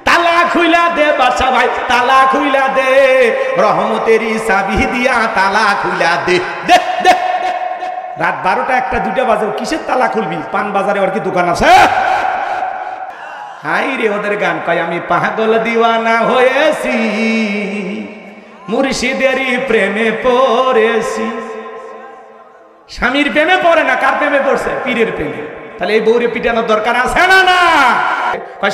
তালা খুইলা দে বাদশা ভাই, তালা খুইলা দে, রহমতেরই চাবি দিয়া তালা খুইলা দে। দে দে। রাত 12টা 1টা 2টা বাজে, কিসের তালা খুলবি? পান বাজারে ওর কি দোকান আছে? হাই রে ওদের গান কয়, আমি পাগল দিওয়ানা হয়েছি, মুর্শিদেরই প্রেমে পড়েছি। স্বামীর প্রেমে পড়ে না, কার প্রেমে পড়ছে? পীরের প্রেমে। তাহলে এই বউরে পিটানোর দরকার আছে না? না।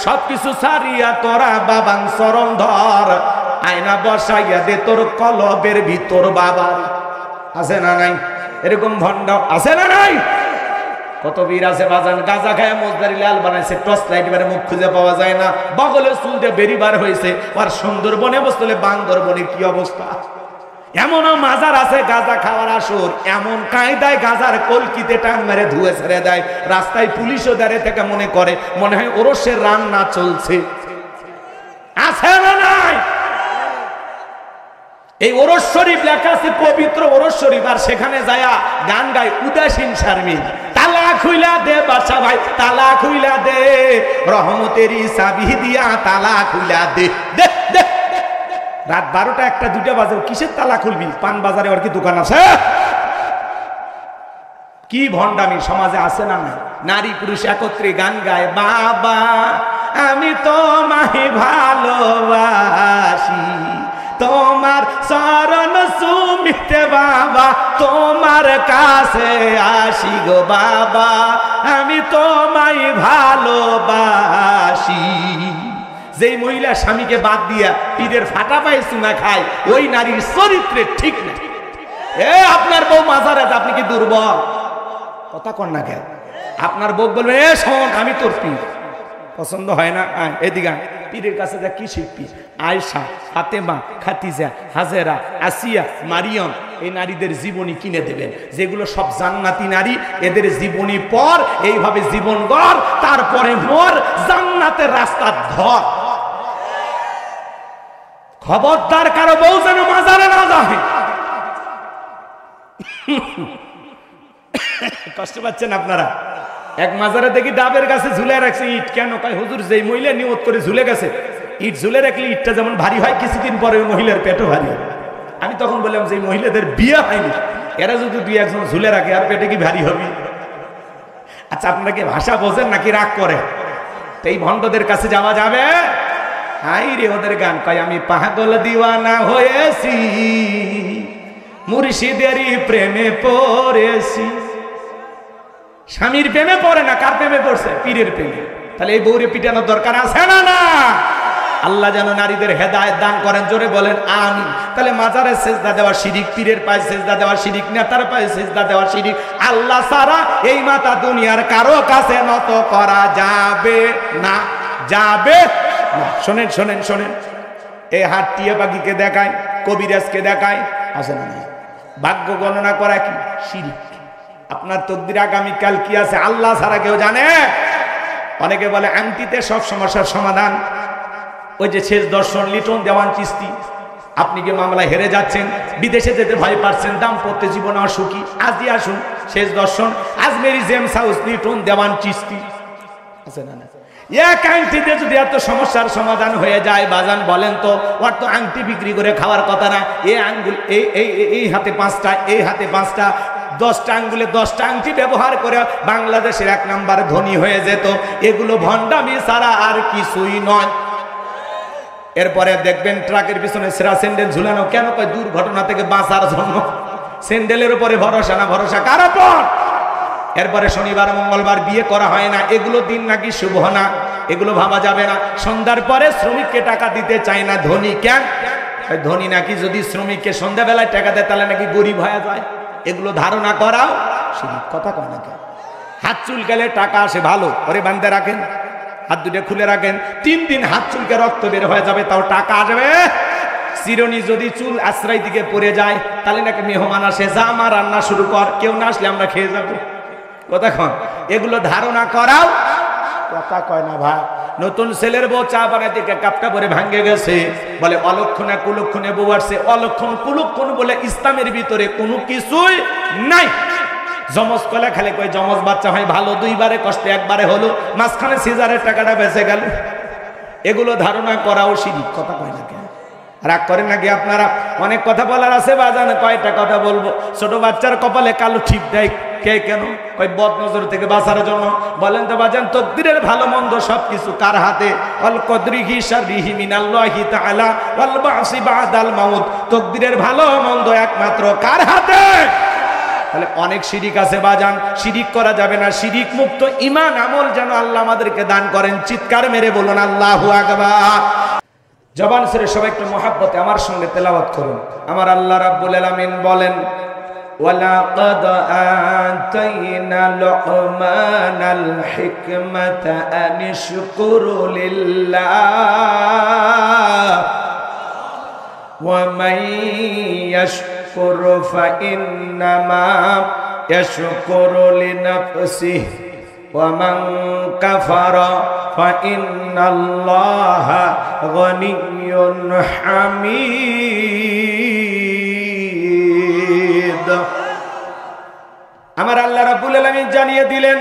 সবকিছু সারিয়া তোরা বাবান চরণ ধর, আয়না বসাইয়া দে তোর কলবের ভিতর বাবা। আছে না নাই? এরকম ভণ্ড আছে না নাই? কত বীর আছে বাজান, গাঁজা খায় মোজদারি লাল বানাইছে, টর্চ লাইট বারে মুখ খুঁজে পাওয়া যায় না, বগলের চুল দিয়ে বেরিবার হয়েছে। আর সুন্দরবনে বসলে বান্দরবনে কি অবস্থা। এমনও মাজার আছে গাঁজা খাওয়ার আসর, এমন কায়দায় গাঁজার কলকিতে টান মেরে ধুয়ে ছেড়ে দেয়, রাস্তায় পুলিশও দাঁড়িয়ে থেকে মনে হয় ওরসের রান্না চলছে। আছে না নাই? এই ওরস শরীফ লেখা আছে, পবিত্র ওরস শরীফ, আর সেখানে যায়া গান গায় উদাসীন শারমিন। তালা খুইলা দে বাদশা ভাই, তালা খুইলা দে, রহমতেরই চাবি দিয়া তালা খুইলা দে। দে দে। রাত 12টা 1টা 2টা বাজে, কিসের তালা খুলবি? পান বাজারে ওর কি দোকান আছে? কি ভণ্ডামি সমাজে আছে না নাই? নারী পুরুষ একত্রে গান গায়, বাবা আমি তোমায় ভালোবাসি, তোমার চরণ চুমিতে বাবা তোমার কাছে আসি গো বাবা, আমি তোমায় ভালোবাসি। যেই মহিলা স্বামীকে বাদ দিয়া পীরের ফাটা পায়ে চুনা খায়, ওই নারীর চরিত্রে ঠিক না। আপনার বউ মাজারে, আপনি কি দুর্বল? কথা কন না কেন? আপনার বউ বলবে, শোন আমি তোর পীর, পছন্দ হয় না এদিকে পীরের কাছে যা, কি শিখবি? আয়েশা, ফাতেমা, খাদিজা, হাজেরা, আসিয়া, মারিয়ম, এই নারীদের জীবনী কিনে দেবেন, যেগুলো সব জান্নাতি নারী। এদের জীবনী পর, এইভাবে জীবন গড়, তারপরে মর, জান্নাতের রাস্তা ধর। খবরদার কারো বউ যেন মাজারে না যায়। কষ্ট পাচ্ছেন আপনারা? এক মাজারে দেখি ডাবের গাছে ঝুলে রাখছে ইট। কেন? কয় হুজুর যেই মহিলা নিয়ত করে ঝুলে গেছে, ইট ঝুলে রাখলে ইটটা যেমন ভারী হয়, কিছুদিন পরে ওই মহিলার পেটও ভারী হয়। আমি তখন বললাম যে মহিলাদের বিয়ে হয়নি, এরা যদি 2-1 জন ঝুলে রাখে, আর পেটে কি ভারী হবে? আচ্ছা আপনারা কি ভাষা বোঝেন নাকি রাগ করে? এই ভণ্ডদের কাছে যাওয়া যাবে? হাই রে ওদের গান কয়, আমি পাগল দিওয়ানা হয়েছি, মুর্শিদেরই প্রেমে পড়েছি। স্বামীর প্রেমে পড়ে না, কার প্রেমে পড়ছে? পীরের প্রেমে। তাহলে এই বউরে পিটানোর দরকার আছে না? না। আল্লাহ যেন নারীদের হেদায়েত দান করেন, জোরে বলেন আমিন। তাহলে মাজারে সেজদা দেওয়া শিরিক, পীরের পায়ে সেজদা দেওয়া শিরিক, নেতার পায়ে সেজদা দেওয়া শিরিক। আল্লাহ ছাড়া এই মাথা দুনিয়ার কারো কাছে নত করা যাবে না, যাবে না। শোনেন শোনেন শোনেন, এই হাত টিয়া পাখিকে দেখায়, কবিরাজকে দেখায়, আছে না? ভাগ্য গণনা করা কি শিরিক। আপনার তকদির আগামীকাল কি আছে আল্লাহ ছাড়া কেউ জানে? অনেকে বলে আংটিতে সব সমস্যার সমাধান। ওই যে শেষ দর্শন লিটন দেওয়ান চিস্তি, আপনি কি মামলায় হেরে যাচ্ছেন, বিদেশে যেতে ভয় পাচ্ছেন, দাম্পত্য জীবনে অসুখী, আজই আসুন শেষ দর্শন, আজমেরি জেমস হাউস, লিটন দেওয়ান চিস্তি, আছে না? এক আংটিতে যদি এত সমস্যার সমাধান হয়ে যায়, বাজান বলেন তো, ওর তো আংটি বিক্রি করে খাওয়ার কথা না। এই আঙ্গুল, এই হাতে 5টা, এই হাতে 5টা, 10টা আঙ্গুলে 10টা আংটি ব্যবহার করে বাংলাদেশের 1 নাম্বার ধনী হয়ে যেত। এগুলো ভণ্ডামি ছাড়া আর কিছুই নয়। এরপরে দেখবেন ট্রাকের পিছনে সেরা স্যান্ডেল ঝুলানো। কেন? কয় দুর্ঘটনা থেকে বাঁচার জন্য। স্যান্ডেলের উপরে ভরসা না, ভরসা কার উপর? এরপরে শনিবার মঙ্গলবার বিয়ে করা হয় না, এগুলো দিন নাকি শুভ না, এগুলো ভাবা যাবে না। সন্ধ্যার পরে শ্রমিককে টাকা দিতে চায় না, ধনী কেন? ধনী নাকি যদি শ্রমিককে সন্ধ্যাবেলায় টাকা দেয় তাহলে নাকি গরিব হয়ে যায়। এগুলো ধারণা করাও শিরিক। কথা কয় না কেন? হাত চুলকালে টাকা আসে, ভালো, ওরে বাঁধতে রাখেন, হাত দুটো খুলে রাখেন, 3 দিন হাত চুলকে রক্ত বের হয়ে যাবে, তাও টাকা আসবে। চিরনি যদি চুল আশ্রয় দিকে পড়ে যায় তাহলে নাকি মেহমান আসে, যা মা রান্না শুরু কর, কেউ না আসলে আমরা খেয়ে যাবো। কথা কন? এগুলো ধারণা করাও। কথা কয় না ভাই? নতুন ছেলের বউ চা বানাইতে কাপটা ভরে ভাঙ্গে গেছে, বলে অলক্ষণে কুলক্ষণে বউ আসছে। অলক্ষণ কুলক্ষণ বলে ইসলামের ভিতরে কোনো কিছুই নাই। জমজ কলে খালি কয় জমজ বাচ্চা হয় ভালো, 2 বারে কষ্টে 1 বারে হলো, মাঝখানে সিজারের টাকাটা বেঁচে গেল। এগুলো ধারণা করাও শিরিক। কথা কয় না কেন? রাগ করেন নাকি আপনারা? অনেক কথা বলার আছে বাজান, কয়টা কথা বলবো। ছোট বাচ্চার কপালে কালো টিপ দেয় কে কেন? কয় বদ নজর থেকে বাঁচার জন্য। বলেন তো বাজান, তকদিরের ভালো মন্দ সবকিছু কার হাতে? ওয়াল কদরিহি শাররিহি মিনাল্লাহি তাআলা ওয়াল বাসি বাদাল মাউত। তকদিরের ভালো মন্দ একমাত্র কার হাতে? তাহলে অনেক শিরিক আছে বাজান, শিরিক করা যাবে না। শিরিক মুক্ত ঈমান আমল যেন আল্লাহ আমাদেরকে দান করেন। চিৎকার মেরে বলুন আল্লাহু আকবার। জবান ছেড়ে সবাই একটু মহাব্বতে আমার সঙ্গে তেলাওয়াত করুন। আমার আল্লাহ রাব্বুল আলামিন বলেন, ওয়ালাকাদ আতাইনা লুকমানাল হিকমাতা আনিশকুরু লিল্লাহ ওয়া মান ইয়াশকুর ফাইন্নামা ইয়াশকুরু লিনাফসিহি ওয়া মান কাফারা ফাইন্নাল্লাহা গনিয়্যুন হামিদ। আমার আল্লাহ রাব্বুল আলামিন জানিয়ে দিলেন,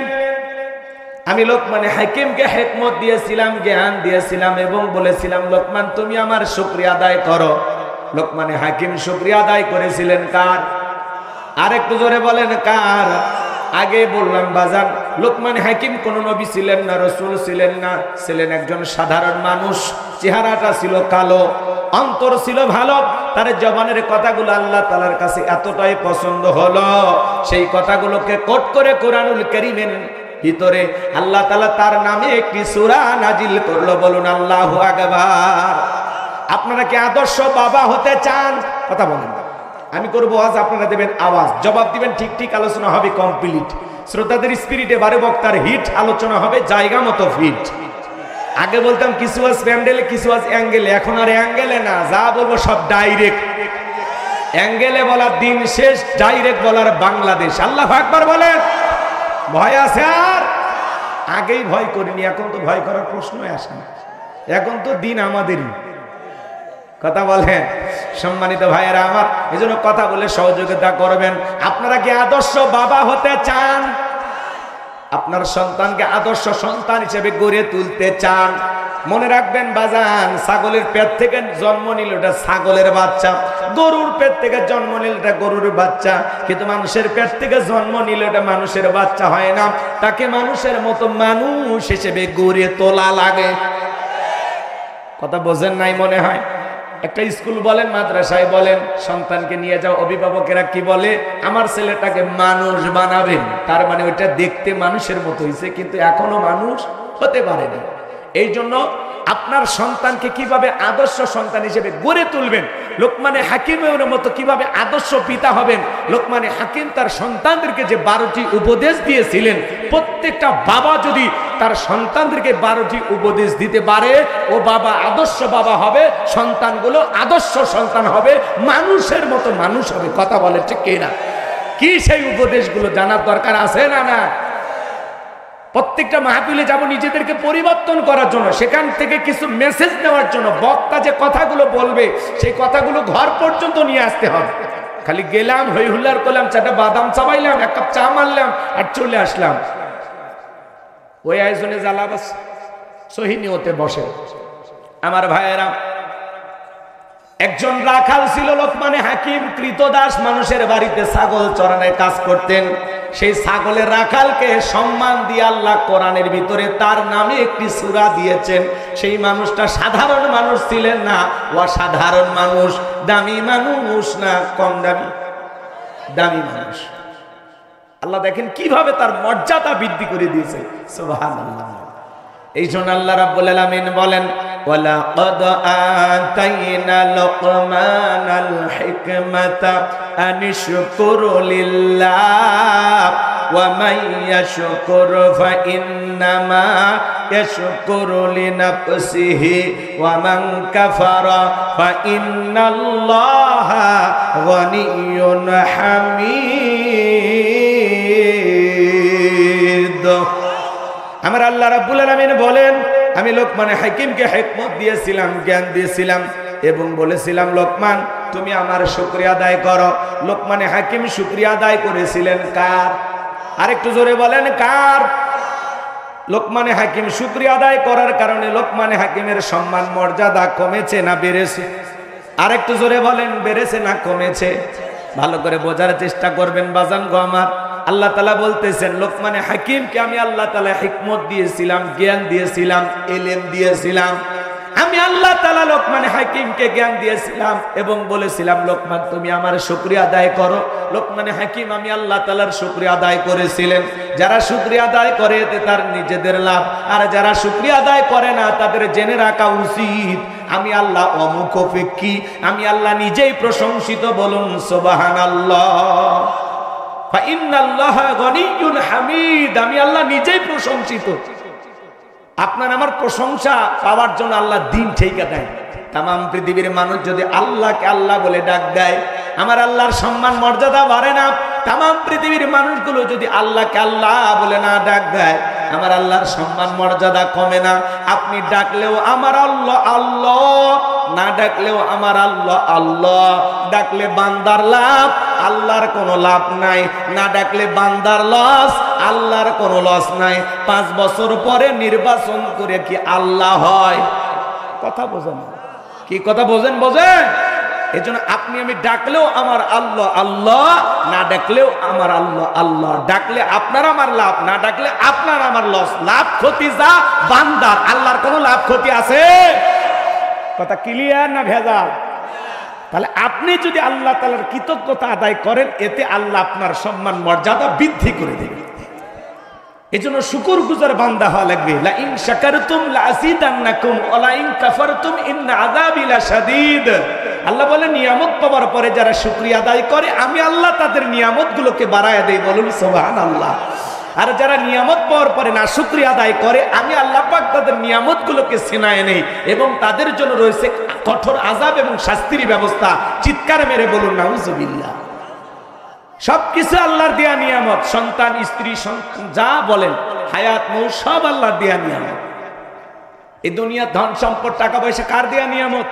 আমি লোকমানে হাকিমকে হিকমত দিয়েছিলাম, জ্ঞান দিয়েছিলাম এবং বলেছিলাম লোকমান তুমি আমার শুকরিয়া আদায় করো। লোকমানে হাকিম শুকরিয়া আদায় করেছিলেন কার? আরেকটু জোরে বলেন কার? আগে বললাম বাজান, লোকমান হাকিম কোন নবী ছিলেন না, রাসূল ছিলেন না, ছিলেন একজন সাধারণ মানুষ। চেহারাটা ছিল কালো, অন্তর ছিল ভালো। তার জবানের কথাগুলো আল্লাহ তাআলার কাছে এতটাই পছন্দ হলো, সেই কথাগুলোকে কোট করে কোরআনুল কারীমের ভিতরে আল্লাহ তাআলা তার নামে একটি সূরা নাজিল করলো। বলুন আল্লাহু আকবার। আপনারা কি আদর্শ বাবা হতে চান? কথা বলেন। আমি করবো আজ, আপনারা দেবেন আওয়াজ, জবাব দিবেন ঠিক ঠিক, আলোচনা হবে কমপ্লিট। শ্রোতাদের স্পিরিটে বারে বক্তার হিট, আলোচনা হবে জায়গা মতো ফিট। আগে বলতাম কিছু আজ প্যান্ডেলে, কিছু আজ অ্যাঙ্গেলে, এখন আর অ্যাঙ্গেলে না, যা বলবো সব ডাইরেক্ট। অ্যাঙ্গেলে বলার দিন শেষ, ডাইরেক্ট বলার বাংলাদেশ। আল্লাহু আকবার বলেন। ভয় আছে? আর আগেই ভয় করিনি, এখন তো ভয় করার প্রশ্নই আসে না। এখন তো দিন আমাদেরই। কথা বলেন সম্মানিত ভাইয়েরা আমার, এজন্য কথা বলে সহযোগিতা করবেন। আপনারা কি আদর্শ বাবা হতে চান? আপনার সন্তানকে আদর্শ সন্তান হিসেবে গড়ে তুলতে চান? মনে রাখবেন বাজান, ছাগলের পেট থেকে জন্ম নিল এটা ছাগলের বাচ্চা, গরুর পেট থেকে জন্ম নিল এটা গরুর বাচ্চা, কিন্তু মানুষের পেট থেকে জন্ম নিল এটা মানুষের বাচ্চা হয় না। তাকে মানুষের মতো মানুষ হিসেবে গড়ে তোলা লাগে। কথা বোঝেন নাই মনে হয়? একটা স্কুল বলেন, মাদ্রাসায় বলেন, সন্তানকে নিয়ে যাও, অভিভাবকেরা কি বলে? আমার ছেলেটাকে মানুষ বানাবেন। তার মানে ওইটা দেখতে মানুষের মতো হয়েছে, কিন্তু এখনো মানুষ হতে পারেনি। এই জন্য আপনার সন্তানকে কিভাবে আদর্শ সন্তান হিসেবে গড়ে তুলবেন, লোকমানে হাকিমের মতো কিভাবে আদর্শ পিতা হবেন। লোকমানে হাকিম তার সন্তানদেরকে যে 12টি উপদেশ দিয়েছিলেন, প্রত্যেকটা বাবা যদি তার সন্তানদেরকে 12টি উপদেশ দিতে পারে, ও বাবা আদর্শ বাবা হবে, সন্তানগুলো আদর্শ সন্তান হবে, মানুষের মতো মানুষ হবে। কথা বলে ঠিক কিনা? কি সেই উপদেশগুলো জানার দরকার আছে না? না, প্রত্যেকটা মাহফিলে যাব নিজেদেরকে পরিবর্তন করার জন্য, সেখান থেকে কিছু মেসেজ নেওয়ার জন্য। বক্তা যে কথাগুলো বলবে সেই কথাগুলো ঘর পর্যন্ত নিয়ে আসতে হবে। খালি গেলাম, হই হুল্লার করলাম, চারটা বাদাম চাবাইলাম, এক কাপ চা মারলাম আর চলে আসলাম, ওই আয়োজনে জ্বালাবাস সহিনী হতে বসে। আমার ভাইয়েরা, একজন রাখাল ছিল লোকমানে হাকিম, কৃতদাস, মানুষের বাড়িতে ছাগল চড়ানোর কাজ করতেন। সেই ছাগলের রাখালকে সম্মান দিয়ে আল্লাহ কোরআনের ভিতরে তার নামে একটি সূরা দিয়েছেন। সেই মানুষটা সাধারণ মানুষ ছিলেন না, অসাধারণ মানুষ, দামি মানুষ না, কম দামি, দামি মানুষ। আল্লাহ দেখেন কিভাবে তার মর্যাদা বৃদ্ধি করে দিয়েছে। সুবহানাল্লাহ। এই জন্য আল্লাহ রাব্বুল আলামিন বলেন, ওয়ালাকাদ আতাইনা লুকমানাল হিকমাতা আনিশকুরু লিল্লাহ ওয়া মান ইয়াশকুর ফাইন্নামা ইয়াশকুরু লিনাফসিহি ওয়া মান কাফারা ফাইন্নাল্লাহা গনিয়্যুন হামিদ। আমার আল্লাহ রাব্বুল আলামিন বলেন, আমি লোকমানে হাকিমকে হিকমত দিয়েছিলাম, জ্ঞান দিয়েছিলাম এবং বলেছিলাম লোকমান তুমি আমার শুকরিয়া আদায় করো। লোকমানে হাকিম শুকরিয়া আদায় করেছিলেন কার? আরেকটু জোরে বলেন কার? লোকমানে হাকিম শুকরিয়া আদায় করার কারণে লোকমানে হাকিমের সম্মান মর্যাদা কমেছে না বেড়েছে? আরেকটু জোরে বলেন, বেড়েছে না কমেছে? ভালো করে বোঝার চেষ্টা করবেন বাজান গো আমার। আল্লাহ তাআলা বলতেছেন লোকমানে হাকিমকে আমি আল্লাহ তাআলা হিকমত দিয়েছিলাম, জ্ঞান দিয়েছিলাম, ইলম দিয়েছিলাম। আমি আল্লাহ তাআলা লোকমানে হাকিমকে জ্ঞান দিয়েছিলাম এবং বলেছিলাম লোকমান তুমি আমার শুকরিয়া আদায় করো। লোকমানে হাকিম আমি আল্লাহ তাআলার শুকরিয়া আদায় করেছিলেন। যারা শুকরিয়া আদায় করে এতে তার নিজেদের লাভ, আর যারা শুকরিয়া আদায় করে না তাদের জেনে রাখা উচিত আমি আল্লাহ অমুখাপেক্ষী, আমি আল্লাহ নিজেই প্রশংসিত। বলুন সুবহানাল্লাহ। ফাইন্নাল্লাহা গনিয়্যুন হামিদ, আমি আল্লাহ নিজেই প্রশংসিত। আপনার আমার প্রশংসা পাওয়ার জন্য আল্লাহ দিন ঠিকা দেয়। তাম পৃথিবীর মানুষ যদি আল্লাহকে আল্লাহ বলে ডাক দেয়, আমার আল্লাহর সম্মান মর্যাদা বাড়ে না। তাম পৃথিবীর মানুষগুলো যদি আল্লাহকে আল্লাহ বলে না ডাক দেয়, আমার আল্লাহর সম্মান মর্যাদা কমে না। আপনি ডাকলেও আমার আল্লাহ আল্লাহ, না ডাকলেও আমার আল্লাহ আল্লাহ। ডাকলে বান্দার লাভ, আল্লাহর কোনো লাভ নাই। না ডাকলে বান্দার লস, আল্লাহর কোনো লস নাই। 5 বছর পরে নির্বাচন করে কি আল্লাহ হয়? কথা বোঝেন কি? কথা বোঝেন? বোঝেন? এজন্য আপনি আমি ডাকলেও আমার আল্লাহ আল্লাহ, না ডাকলেও আমার আল্লাহ আল্লাহ। ডাকলে আপনার আমার লাভ, না ডাকলে আপনার আমার লস। লাভ ক্ষতি যা বান্দার, আল্লাহর কোনো লাভ ক্ষতি আছে? কথা ক্লিয়ার না ভেজাল? তাহলে আপনি যদি আল্লাহ তাআলার কৃতজ্ঞতা আদায় করেন, এতে আল্লাহ আপনার সম্মান মর্যাদা বৃদ্ধি করে দেবে। এজন্য শুকরগুজার বান্দা হওয়া লাগবে। লা ইন শাকারতুম লা আযীদান্নাকুম ওয়া লা ইন কাফারতুম ইন্না আযাবি লাশাদীদ। আল্লাহ বলে নিয়ামত পাওয়ার পরে যারা শুকরিয়া আদায় করে আমি আল্লাহ তাদের নিয়ামতগুলোকে বাড়ায়া দেই। বলুন সুবহানাল্লাহ। আর যারা নিয়ামত পাওয়ার পরে না শুকরিয়া আদায় করে আমি আল্লাহ পাক তাদের নিয়ামতগুলোকে ছিনায় নেই এবং তাদের জন্য রয়েছে কঠোর আযাব এবং শাস্তির ব্যবস্থা। চিৎকার মেরে বলুন নাউজুবিল্লাহ। সবকিছু আল্লাহর দেয়া নিয়ামত, সন্তান, স্ত্রী, যা বলেন, হায়াত, মৌত সব আল্লাহর দেয়া নিয়ামত। এই দুনিয়া ধন সম্পদ টাকা পয়সা কার দেয়া নিয়ামত?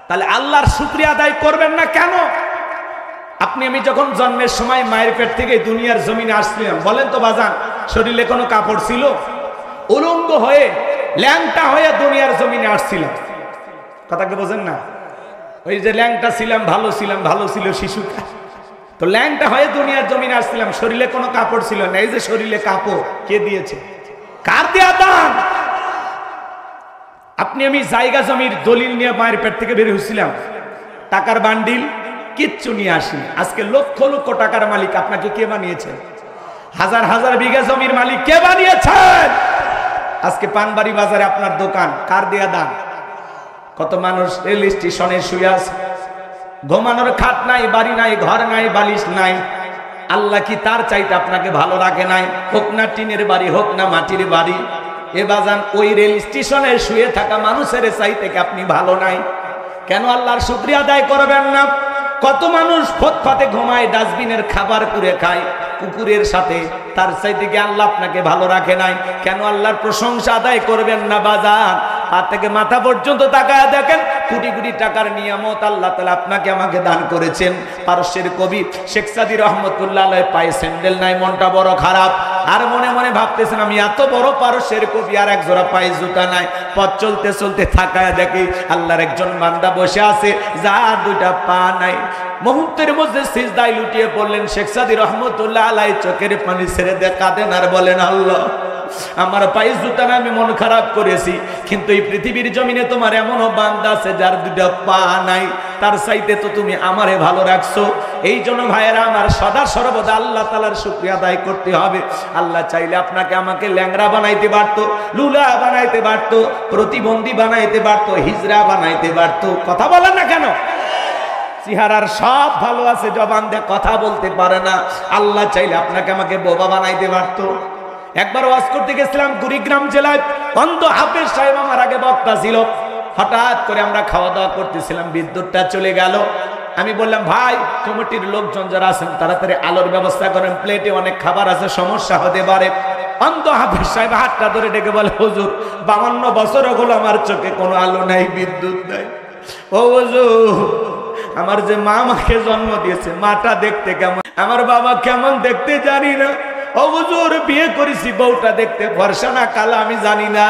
তাহলে আল্লাহর শুকরিয়া আদায় করবেন না কেন? আপনি আমি যখন জন্মের সময় মায়ের পেট থেকে দুনিয়ার জমিনে আসছিলাম, বলেন তো বাজান, শরীরে কোনো কাপড় ছিল? উলঙ্গ হয়ে ল্যাংটা হয়ে দুনিয়ার জমিনে আসছিলাম। কথাকে বোঝেন না? ওই যে ল্যাংটা ছিলাম, ভালো ছিলাম, ভালো ছিল শিশুকা। তো ল্যাংটা হয়ে দুনিয়ার জমিনে আসছিলাম, শরীরে কোনো কাপড় ছিল না। এই যে শরীরে কাপড় কে দিয়েছে? কার দেয়া দান? আপনি আমি জায়গা জমির দলিল নিয়ে মায়ের পেট থেকে বের হয়েছিলাম, টাকার বান্ডিল কিচ্ছু নিয়ে আসি। আজকে লক্ষ লক্ষ টাকার মালিক আপনাকে কে বানিয়েছে? হাজার হাজার বিঘা জমির মালিক কে বানিয়েছেন? আজকে পানবাড়ি বাজারে আপনার দোকান, কার দেয়া দান? কত মানুষ রেল স্টেশনে শুয়ে আছে, ঘুমানোর খাট নাই, বাড়ি নাই, ঘর নাই, বালিশ নাই। আল্লাহ কি তার চাইতে আপনাকে ভালো রাখে নাই? হোক না টিনের বাড়ি, হোক না মাটির বাড়ি। এ বাজান ওই রেল স্টেশনে শুয়ে থাকা মানুষের চাইতে কি আপনি ভালো নাই? কেন আল্লাহর শুকরিয়া আদায় করবেন না? কত মানুষ ফুটপাতে ঘুমায়, ডাস্টবিনের খাবার করে খায় কুকুরের সাথে, তার চাইতে কি আল্লাহ আপনাকে ভালো রাখে নাই? কেন আল্লাহর প্রশংসা আদায় করবেন না বাজান? পা থেকে মাথা পর্যন্ত তাকায় দেখেন, কোটি কোটি টাকার নিয়ামত আল্লাহ তাআলা আপনাকে আমাকে দান করেছেন। পারস্যের কবি শেখ সাদী রহমতুল্লাহ আলাইহি পায়ে স্যান্ডেল নাই, মনটা বড় খারাপ, আর মনে মনে ভাবতেছেন আমি এত বড় পারস্যের কবি আর এক জোড়া পায়ে জুতা নাই। পথ চলতে চলতে তাকায় দেখি আল্লাহর একজন বান্দা বসে আছে, যার দুইটা পা নাই। মুহূর্তের মধ্যে সিজদায় লুটিয়ে পড়লেন শেখ সাদী রহমতুল্লাহ আলাইহি, চোখের পানি ছেড়ে দিয়ে কাঁদেন আর বলেন, আল্লাহ আমার পায়ে জুতা না, আমি মন খারাপ করেছি, কিন্তু এই পৃথিবীর জমিনে তোমার এমনও বান্দা আছে যার দুইটা পা নাই, তার চাইতে তো তুমি আমারে ভালো রাখছো। এই জন্য ভাইয়েরা আমার সদা সর্বদা আল্লাহ তাআলার শুকরিয়া আদায় করতে হবে। আল্লাহ চাইলে আপনাকে আমাকে ল্যাংড়া বানাইতে পারতো, লুলা বানাইতে পারতো, প্রতিবন্ধী বানাইতে পারতো, হিজড়া বানাইতে পারতো। কথা বলেন না কেন? চেহারার সব ভালো আছে, জবান দিয়ে কথা বলতে পারে না। আল্লাহ চাইলে আপনাকে আমাকে বোবা বানাইতে পারতো। একবার ওয়াজ করতে গেছিলাম কুড়িগ্রাম জেলায়, অন্ধ হাফেজ সাহেব আমার আগে বক্তা ছিল। হঠাৎ করে আমরা খাওয়া দাওয়া করতেছিলাম, বিদ্যুৎটা চলে গেল। আমি বললাম, ভাই কমিটির লোকজন যারা আছেন তাড়াতাড়ি আলোর ব্যবস্থা করেন, প্লেটে অনেক খাবার আছে, সমস্যা হতে পারে। অন্ধ হাফেজ সাহেব হাতটা ধরে ডেকে বলে, হুজুর 52 বছর হলো আমার চোখে কোনো আলো নাই, বিদ্যুৎ নাই। ও হুজুর, আমার যে মা আমাকে জন্ম দিয়েছে, মাটা দেখতে কেমন, আমার বাবা কেমন দেখতে জানি না। ও ও হুজুর বিয়ে করেছি, বউটা দেখতে ফর্সা না কালা আমি জানি না।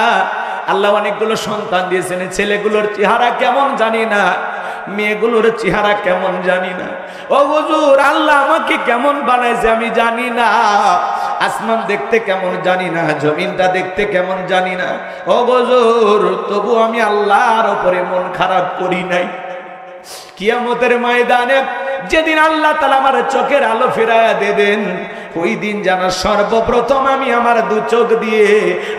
আল্লাহ অনেকগুলো সন্তান দিয়েছেন, ছেলেগুলোর চেহারা কেমন জানি না, মেয়েগুলোর চেহারা কেমন জানি না। ও হুজুর আল্লাহ আমাকে কেমন বানাইছে আমি জানি না, আসমান দেখতে কেমন জানি না, জমিনটা দেখতে কেমন জানি না। ও হুজুর তবু আমি আল্লাহর উপরে মন খারাপ করি নাই। কিয়ামতের ময়দানে যেদিন আল্লাহ তাআলা আমার চোখের আলো ফিরায়া দেবেন, ওই দিন যেন সর্বপ্রথম আমি আমার দু চোখ দিয়ে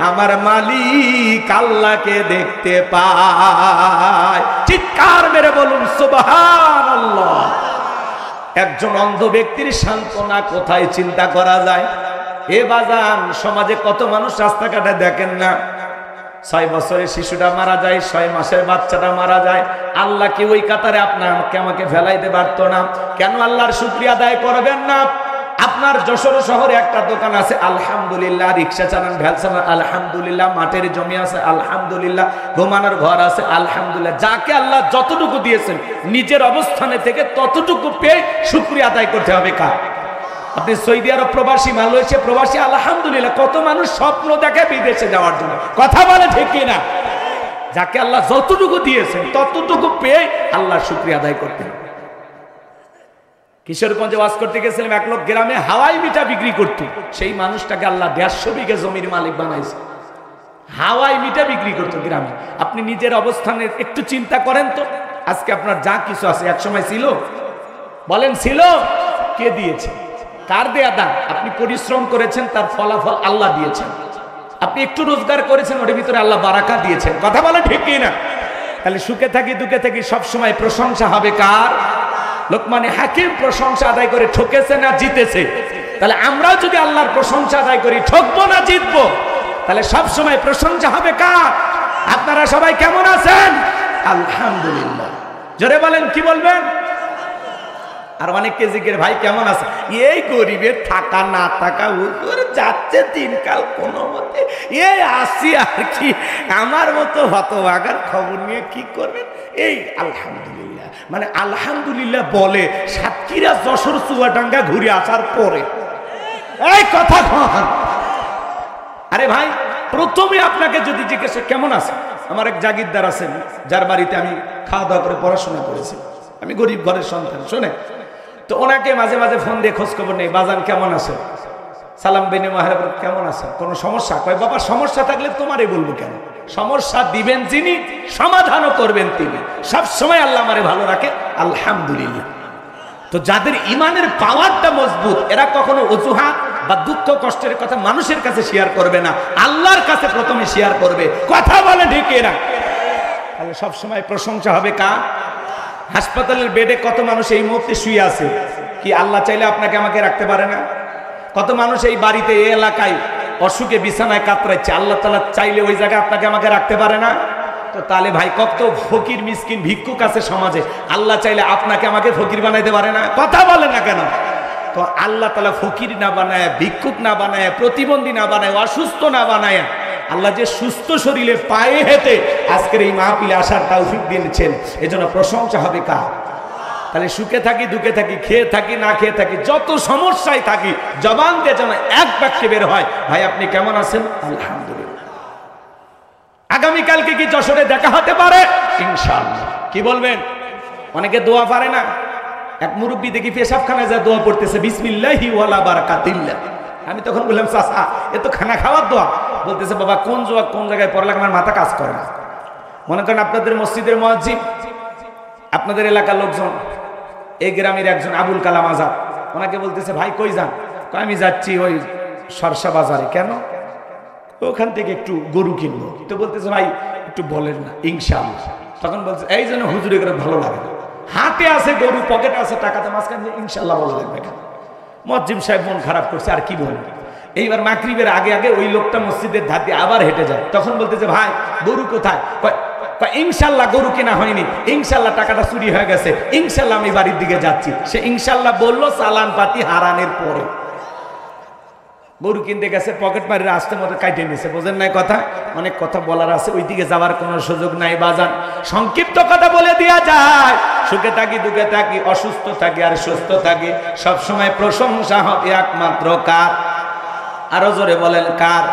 আমার মালিক আল্লাহকে দেখতে পাই। চিৎকার মেরে বলুন সুবহানাল্লাহ। একজন অন্ধ ব্যক্তির সান্ত্বনা কোথায় চিন্তা করা যায়? এ বাজান, সমাজে কত মানুষ রাস্তাঘাটে দেখেন না, 6 বছরের শিশুটা মারা যায়, 6 মাসের বাচ্চাটা মারা যায়। আল্লাহ কি ওই কাতারে আপনাকে আমাকে ফেলাইতে পারতো না? কেন আল্লাহর শুকরিয়া আদায় করবেন না? আপনার যশোর শহরে একটা দোকান আছে আলহামদুলিল্লাহ, রিক্সা চালান, ভ্যান চালান আলহামদুলিল্লাহ, মাঠের জমি আছে আলহামদুলিল্লাহ, ঘুমানোর ঘর আছে আলহামদুলিল্লাহ। যাকে আল্লাহ যতটুকু দিয়েছেন নিজের অবস্থানে থেকে ততটুকু পেয়ে শুকরিয়া আদায় করতে হবে। কার? আপনি সৌদি আরব প্রবাসী, মালয়েশিয়া প্রবাসী, আলহামদুলিল্লাহ। কত মানুষ স্বপ্ন দেখে বিদেশে যাওয়ার জন্য, কথা বলে ঠিক কিনা? যাকে আল্লাহ যতটুকু দিয়েছেন ততটুকু পেয়ে আল্লাহর শুকরিয়া আদায় করতে হবে। কিশোরগঞ্জে ওয়াজ করতে গেছিলাম, এক লোক গ্রামে হাওয়াই মিঠা বিক্রি করত। সেই মানুষটাকে আল্লাহ 150 বিঘা জমির মালিক বানাইছে। হাওয়াই মিঠা বিক্রি করতো গ্রামে। আপনি নিজের অবস্থানে একটু চিন্তা করেন তো, আজকে আপনার যা কিছু আছে একসময় ছিল? বলেন ছিল? কে দিয়েছে? কার দেয়া দান? আপনি পরিশ্রম করেছেন, তার ফলাফল আল্লাহ দিয়েছেন। আপনি একটু রোজগার করেছেন, ওর ভিতরে আল্লাহ বারাকা দিয়েছেন। কথা বলে ঠিক কিনা? তাহলে সুখে থাকি দুঃখে থাকি সবসময় প্রশংসা হবে কার? লোকমানে হাকিম প্রশংসা আদায় করে ঠকেছে না জিতেছে? তাহলে আমরাও যদি আল্লাহর প্রশংসা আদায় করি, ঠকবো না জিতবো? তাহলে সবসময় প্রশংসা হবে কার? আপনারা সবাই কেমন আছেন? আলহামদুলিল্লাহ। জোরে বলেন, কি বলবেন? আর অনেককে জিজ্ঞেস, ভাই কেমন আছে? এই গরিবের থাকা না থাকা হুজুর যাচ্ছে দিনকাল কোনো মতে, এই আসি আর কি, আমার মতো হতভাগার খবর নিয়ে কি করবেন? এই আলহামদুলিল্লাহ, মানে আলহামদুলিল্লাহ বলে সাতক্ষীরা, যশোর, চুয়াডাঙ্গা ঘুরে আসার পরে এই কথা কন। আরে ভাই, প্রথমে আপনাকে যদি জিজ্ঞেস কেমন আছে, আমার এক জাগিরদার আছেন যার বাড়িতে আমি খাওয়া দাওয়া করে পড়াশোনা করেছি, আমি গরিব ঘরের সন্তান, শোনে তো ওনাকে মাঝে মাঝে ফোন দিয়ে খোঁজ খবর নেই, বাজান কেমন আছে, সালাম বিনিময় কেমন আছে, কোনো সমস্যা? কয় বাবা সমস্যা থাকলে তোমারই বলবো কেন, সমস্যা দিবেন যিনি সমাধানও করবেন তিনি। সবসময় আল্লাহ আমারে ভালো রাখে আলহামদুলিল্লাহ। তো যাদের ইমানের পাওয়ারটা মজবুত, এরা কখনো অজুহাত বা দুঃখ কষ্টের কথা মানুষের কাছে শেয়ার করবে না, আল্লাহর কাছে প্রথমে শেয়ার করবে। কথা বলে ঠিক এরা। তাহলে সবসময় প্রশংসা হবে কার? হাসপাতালের বেডে কত মানুষ এই মুহূর্তে শুয়ে আছে, কি আল্লাহ চাইলে আপনাকে আমাকে রাখতে পারে না? কত মানুষ এই বাড়িতে এই এলাকায় অসুখে বিছানায় কাতরাচ্ছে, আল্লাহ তাআলা চাইলে ওই জায়গায় আপনাকে আমাকে রাখতে পারে না? তো তাহলে ভাই কত ফকির মিসকিন ভিক্ষুক আছে সমাজে, আল্লাহ চাইলে আপনাকে আমাকে ফকির বানাইতে পারে না? কথা বলে না কেন? তো আল্লাহ তাআলা ফকির না বানায়, ভিক্ষুক না বানায়, প্রতিবন্ধী না বানায়, অসুস্থ না বানায়, আল্লাহ যে সুস্থ শরীরে পায়ে হেঁটে আজকের এই মাহফিলে আসার তৌফিক দিয়েছেন, এজন্য প্রশংসা হবে কার? তাহলে সুখে থাকি দুঃখে থাকি, খেয়ে থাকি না খেয়ে থাকি, যত সমস্যায় থাকি, জবান দিয়ে যেন এক বাক্যে বের হয়, ভাই আপনি কেমন আছেন? আলহামদুলিল্লাহ। আগামীকালকে কি যশোরে দেখা হতে পারে? ইনশাআল্লাহ। কি বলবেন? অনেকে দোয়া পারে না। এক মুরব্বী দেখি পেশাবখানায় যা দোয়া পড়তেছে, বিসমিল্লাহি ওয়ালা বারাকাতিল্লাহ। আমি তখন বললাম, চাচা এ তো খানা খাওয়ার দোয়া। বলতেছে, বাবা কোন দোয়া কোন জায়গায় পড়লে আমার মাথা কাজ করে না। মনে করেন আপনাদের মসজিদের মুয়াজ্জিন, আপনাদের এলাকার লোকজন, এই গ্রামের একজন আবুল কালাম আজাদ, ওনাকে বলতেছে, ভাই কই যান? আমি যাচ্ছি ওই সরসা বাজারে। কেন? ওখান থেকে একটু গরু কিনবো। তো বলতেছে, ভাই একটু বলেন না। ইনশাআল্লাহ। তখন বলছে, এই জন্য হুজুরে করে ভালো লাগে না, হাতে আছে গরু, পকেটে আছে টাকাতে, মাঝখানে ইনশাআল্লাহ বলা লাগবে কেন? মুয়াজ্জিন সাহেব মন খারাপ করছে, আর কি বলবো। এইবার মাগরিবের আগে আগে ওই লোকটা মসজিদের ধার দিয়ে আবার হেঁটে যায়। তখন বলতেছে, ভাই গরু কোথায়? ইনশাল্লাহ গরু কেনা হয়নি, ইনশাল্লাহ টাকাটা চুরি হয়ে গেছে, ইনশাল্লাহ আমি বাড়ির দিকে যাচ্ছি। সে ইনশাল্লাহ বললো চালান পাতি হারানের পরে। গরু কিনতে গেছে, পকেট মারির আসতে মতো কাটে নিছে। বোঝেন নাই কথা? অনেক কথা বলার আছে, ওই দিকে যাওয়ার কোনো সুযোগ নাই বাজান। সংক্ষিপ্ত কথা বলে দেওয়া যায়, সুখে থাকি দুঃখে থাকি, অসুস্থ থাকি আর সুস্থ থাকি, সবসময় প্রশংসা হবে একমাত্র কার? আরো জোরে বলেন কার?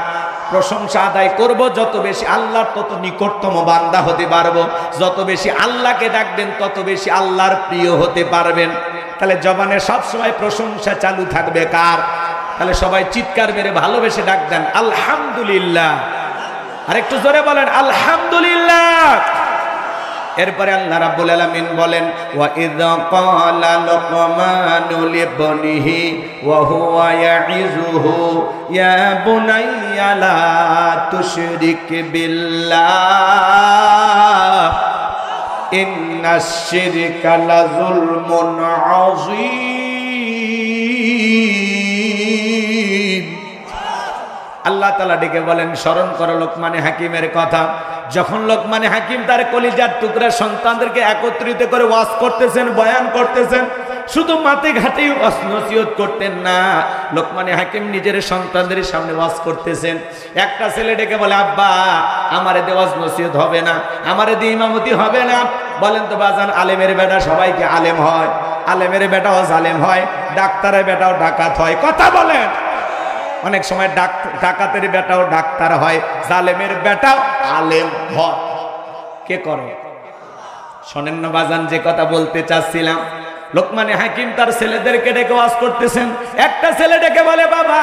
প্রশংসা আদায় করব যত বেশি আল্লাহর তত নিকটতম বান্দা হতে পারবো। যত বেশি আল্লাহকে ডাকবেন তত বেশি আল্লাহর প্রিয় হতে পারবেন। তাহলে জবানে সব সময় প্রশংসা চালু থাকবে কার? তাহলে সবাই চিৎকার মেরে ভালোবেসে ডাক দেন আলহামদুলিল্লাহ। আর একটু জোরে বলেন আলহামদুলিল্লাহ। এরপরে আল্লাহ রাব্বুল আলামিন বলেন ওয়া ইযা ক্বালা লুকমানু লিবনিহি ওয়া হুয়া ইয়াইযুহু ইয়া বুনাইয়া লা তুশরিক বিল্লাহ ইন্নাশ শিরকা লাযুলমুন আযীম। আল্লাহ তাআলা ডেকে বলেন স্মরণ করো লোকমানে হাকিমের কথা। যখন লোকমানে হাকিম তার কলিজার টুকরা সন্তানদেরকে একত্রিত করে ওয়াজ করতেছেন, বয়ান করতেছেন, শুধু মাতে ঘাটেই ওয়াজ নসিহত করতেন না, লোকমানে হাকিম নিজের সন্তানদের সামনে ওয়াজ করতেছেন। একটা ছেলে ডেকে বলে আব্বা আমারে দিয়ে ওয়াজ নসিহত হবে না, আমারে দিয়ে ইমামতি হবে না। বলেন তো বাজান, আলেমের বেটা সবাইকে আলেম হয়? আলেমের বেটাও জালেম হয়, ডাক্তারের বেটাও ডাকাত হয়। কথা বলেন। অনেক সময় ডাকাতের বেটাও ডাক্তার হয়, জালেমের বেটাও আলেম হয়। কে করে? শোনেন না বাজান, যে কথা বলতে চাচ্ছিলাম, লোকমানে হাকিম তার ছেলেদেরকে ডেকে ওয়াজ করতেছেন। একটা ছেলে ডেকে বলে বাবা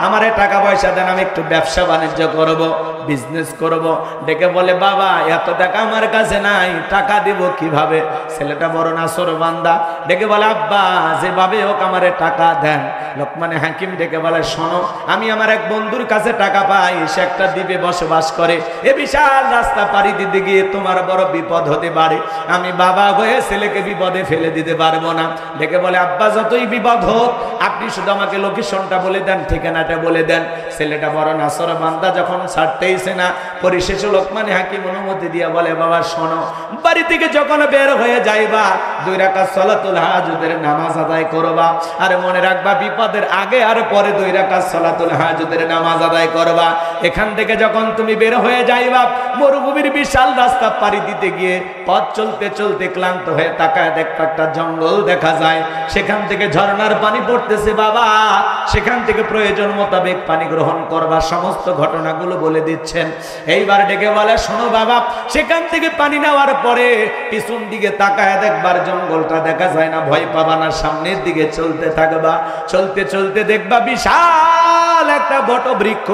আমারে টাকা পয়সা দেন, আমি একটু ব্যবসা বাণিজ্য করব, বিজনেস করব। ডেকে বলে বাবা এত টাকা আমার কাছে নাই, টাকা দিব কিভাবে? ছেলেটা বড় নাছরবান্দা, ডেকে বলে আব্বা যেভাবে হোক আমারে টাকা দেন। লোকমানে হাকিম ডেকে বলে শোনো, আমি আমার এক বন্ধুর কাছে টাকা পাই, সে একটা দ্বীপে বসবাস করে, এ বিশাল রাস্তা পাড়ি দিতে গিয়ে তোমার বড় বিপদ হতে পারে, আমি বাবা হয়ে ছেলেকে বিপদে ফেলে দিতে পারবো না। ডেকে বলে আব্বা যতই বিপদ হোক আপনি শুধু আমাকে লোকেশনটা বলে দেন, ঠিকানাটা বলে দেন। ছেলেটা বড় নাছরবান্দা, যখন ছাড়তেইছে না, পরিশেষে লোকমানে হাকিম অনুমতি দিয়া বলে বাবা শোনো, বাড়ি থেকে যখন বের হয়ে যাইবা 2 রাকাত সালাতুল হাজুদের নামাজ আদায় করবা, আর মনে রাখবা বিপদের আগে আর পরে 2 রাকাত সালাতুল হাজুদের নামাজ আদায় করবা। এখান থেকে যখন তুমি বের হয়ে যাইবা, মরুভূমির বিশাল রাস্তা পাড়ি দিতে গিয়ে পথ চলতে চলতে ক্লান্ত হয়ে তাকায় দেখবা একটা জঙ্গল দেখা যায়, সেখান থেকে ঝর্ণার পানি পড়তেছে বাবা, সেখান থেকে প্রয়োজন মোতাবেক পানি গ্রহণ করবা। সমস্ত ঘটনাগুলো বলে দিচ্ছেন। এইবার ডেকে বলে শোনো বাবা, সেখান থেকে পানি নেওয়ার পরে পিছন দিকে তাকায় দেখবার জঙ্গলটা দেখা যায় না, ভয় পাবা না, সামনের দিকে চলতে থাকবা। চলতে চলতে দেখবা বিশাল একটা বটবৃক্ষ,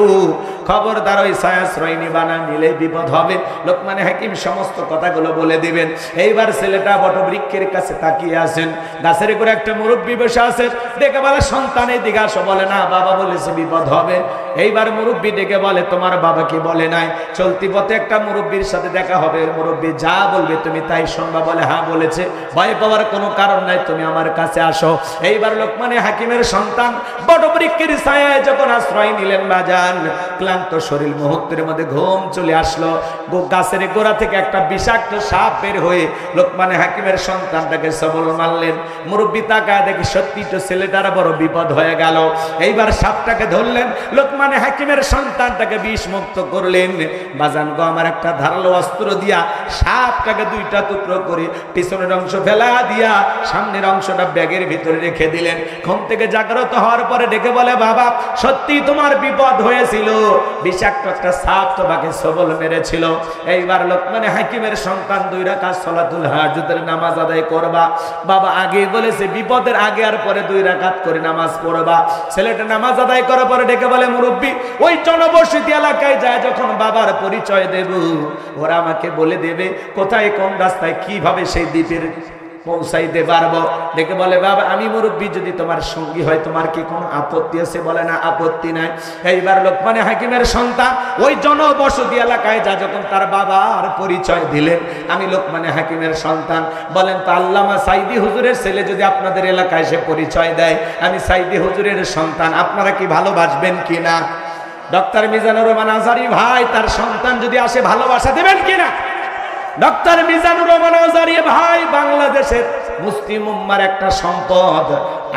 খবরদার ওই ছায়াশ্রয় নিবা না, নিলে বিপদ হবে। লোকমানে হাকিম সমস্ত কথাগুলো বলে দিবেন। এইবার ছেলেটা বটবৃক্ষের কাছে তাকিয়ে আছেন, গাছের উপরে একটা মুরব্বী বসে আছে। ডেকে বলে সন্তানের দিকে আসো। বলে না বাবা বলেছে বিপদ হবে। এইবার মুরব্বী ডেকে বলে তোমার বাবা কি বলে নাই? চলতি পথে একটা মুরব্বীর সাথে দেখা হবে, মুরব্বী যা বলবে তুমি তাই শুনবা। বলে হ্যাঁ বলেছে, ভয় পাওয়ার কোনো কারণ নাই, তুমি আমার কাছে আসো। এইবার লোকমানে হাকিমের সন্তান বটবৃক্ষের ছায়ায় যখন আশ্রয় নিলেন বাজান, ক্লান্ত শরীর মুহূর্তের মধ্যে ঘুম চলে আসলো। গাছের গোড়া থেকে একটা বিষাক্ত সাপ বের হয়ে লোকমানে হাকিমের সন্তানটাকে সবল মারলেন। মুরব্বী তাকায় দেখে সত্যি তো ছেলেটার বড় বিপদ হয়ে গেল। এইবার সাপটাকে ধরলেন, লোকমানে হাকিমের সন্তানটাকে বিষ মুক্ত করলেন। বাজান গো আমার একটা ধারালো অস্ত্র দিয়া সাপটাকে 2টা টুকরো করে পিছনের অংশ ফেলা দিয়া সামনের অংশটা ব্যাগের ভিতরে রেখে দিলেন। ঘুম থেকে জাগ্রত হওয়ার পরে ডেকে বলে বাবা সত্যি তোমার বিপদ হয়েছিল, বিষাক্ত একটা সাপ তোমাকে সবল মেরেছিল। এইবার লোকমানে হাকিমের সন্তান 2 রাকাত সালাতুল হাজুদের নামাজ আদায় করবা। বাবা আগে বলেছে বিপদের আগে আর পরে 2 রাকাত করে নামাজ পড়বা। ছেলেটা নামাজ আদায় করার পরে ডেকে বলে মুরব্বী ওই জনবসতি এলাকায় যায় যখন বাবার পরিচয় দেব, ওরা আমাকে বলে দেবে কোথায় কোন রাস্তায় কিভাবে সেই দ্বীপের পৌঁছাইতে পারবো। ডেকে বলে বাবা আমি মুরব্বী যদি তোমার সঙ্গী হয় তোমার কি কোনো আপত্তি আছে? বলে না আপত্তি নাই। এইবার লোকমানে হাকিমের সন্তান ওই জনবসতি এলাকায় যা যখন তার বাবার পরিচয় দিলেন, আমি লোকমানে হাকিমের সন্তান। বলেন তো আল্লামা সাইদি হুজুরের ছেলে যদি আপনাদের এলাকায় এসে পরিচয় দেয় আমি সাইদি হুজুরের সন্তান, আপনারা কি ভালোবাসবেন কিনা? ডক্টর মিজানুর রহমান আজহারী ভাই তার সন্তান যদি আসে ভালোবাসা দেবেন কিনা? ডক্টর মিজানুর রহমান আজহারী ভাই বাংলাদেশের মুসলিম উম্মার একটা সম্পদ।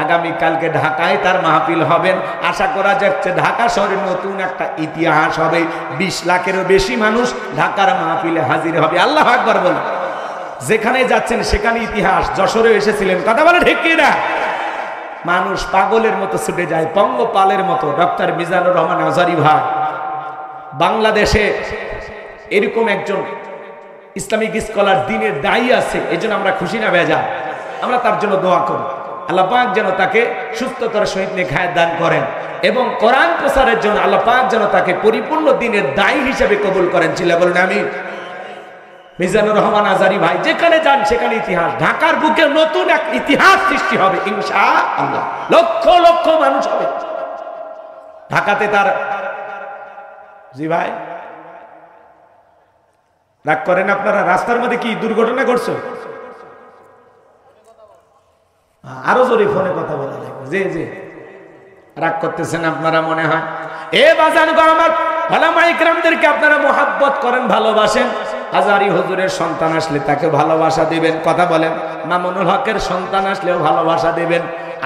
আগামীকালকে ঢাকায় তার মাহফিল হবেন। আশা করা যাচ্ছে ঢাকা শহরে নতুন একটা ইতিহাস হবে। 20 লাখেরও বেশি মানুষ ঢাকার মাহফিলে হাজির হবে। আল্লাহু আকবার বলেন। যেখানে যাচ্ছেন সেখানে ইতিহাস। যশোরে এসেছিলেন, কথা বলে ঠিক কিনা? মানুষ পাগলের মতো ছুটে যায়, পঙ্গপালের মতো। ডক্টর মিজানুর রহমান আজহারী ভাই, বাংলাদেশে এরকম একজন ইসলামিক স্কলার, দিনের দায়ী আছে, এই জন্য আমরা খুশি না বেজার? আমরা তার জন্য দোয়া করি, আল্লাহ পাক যেন তাকে সুস্থতার সহিত নেখায়াত দান করেন এবং কোরআন প্রচারের জন্য আল্লাহ পাক যেন তাকে পরিপূর্ণ দিনের দায়ী হিসেবে কবুল করেন। চিল্লা বলেন আমিন। মিজানুর রহমান আজহারী ভাই যেখানে যান সেখানে ইতিহাস, ঢাকার বুকে নতুন এক ইতিহাস সৃষ্টি হবে ইনশাআল্লাহ, লক্ষ লক্ষ মানুষ হবে ঢাকাতে। তার জি ভাই রাগ করেন আপনারা, রাস্তার মধ্যে কি দুর্ঘটনা ঘটছে? আরো জোরে ফোনে কথা বলা লাগবে। জি জি, রাগ করতেছেন আপনারা মনে হয়। এ বাজান গো আমার, ওলামা ইকরামদেরকে আপনারা মোহাব্বত করেন, ভালোবাসেন। আজহারী হুজুরের সন্তান আসলে তাকে ভালোবাসা দিবেন, কথা বলেন। মামুনুল হকের সন্তান আসলেও ভালোবাসা দিবেন।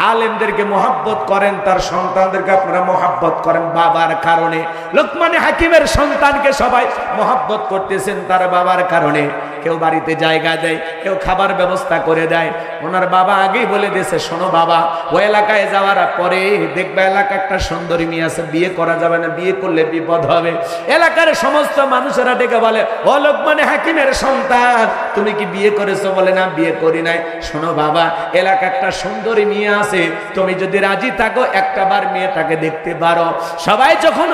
আলেমদেরকে মোহাব্বত করেন, তার সন্তানদেরকে আপনারা মোহাব্বত করেন বাবার কারণে। লোকমানে হাকিমের সন্তানকে সবাই মোহাব্বত করতেছেন তার বাবার কারণে। কেউ বাড়িতে জায়গা দেয়, কেউ খাবার ব্যবস্থা করে দেয়। ওনার বাবা আগেই বলে দিয়েছে, শোনো বাবা, ওই এলাকায় যাওয়ার পরে দেখবে এলাকা একটা সুন্দরী মেয়ে আছে, বিয়ে করা যাবে না, বিয়ে করলে বিপদ হবে। এলাকার সমস্ত মানুষেরা ডেকে বলে, ও লোকমানে হাকিমের সন্তান, তুমি কি বিয়ে করেছো? বলে না, বিয়ে করি নাই। শোনো বাবা, এলাকা একটা সুন্দরী মেয়ে আছে, তুমি যদি রাজি থাকো একটা বার মেয়েটাকে দেখতে পারো। সবাই যখন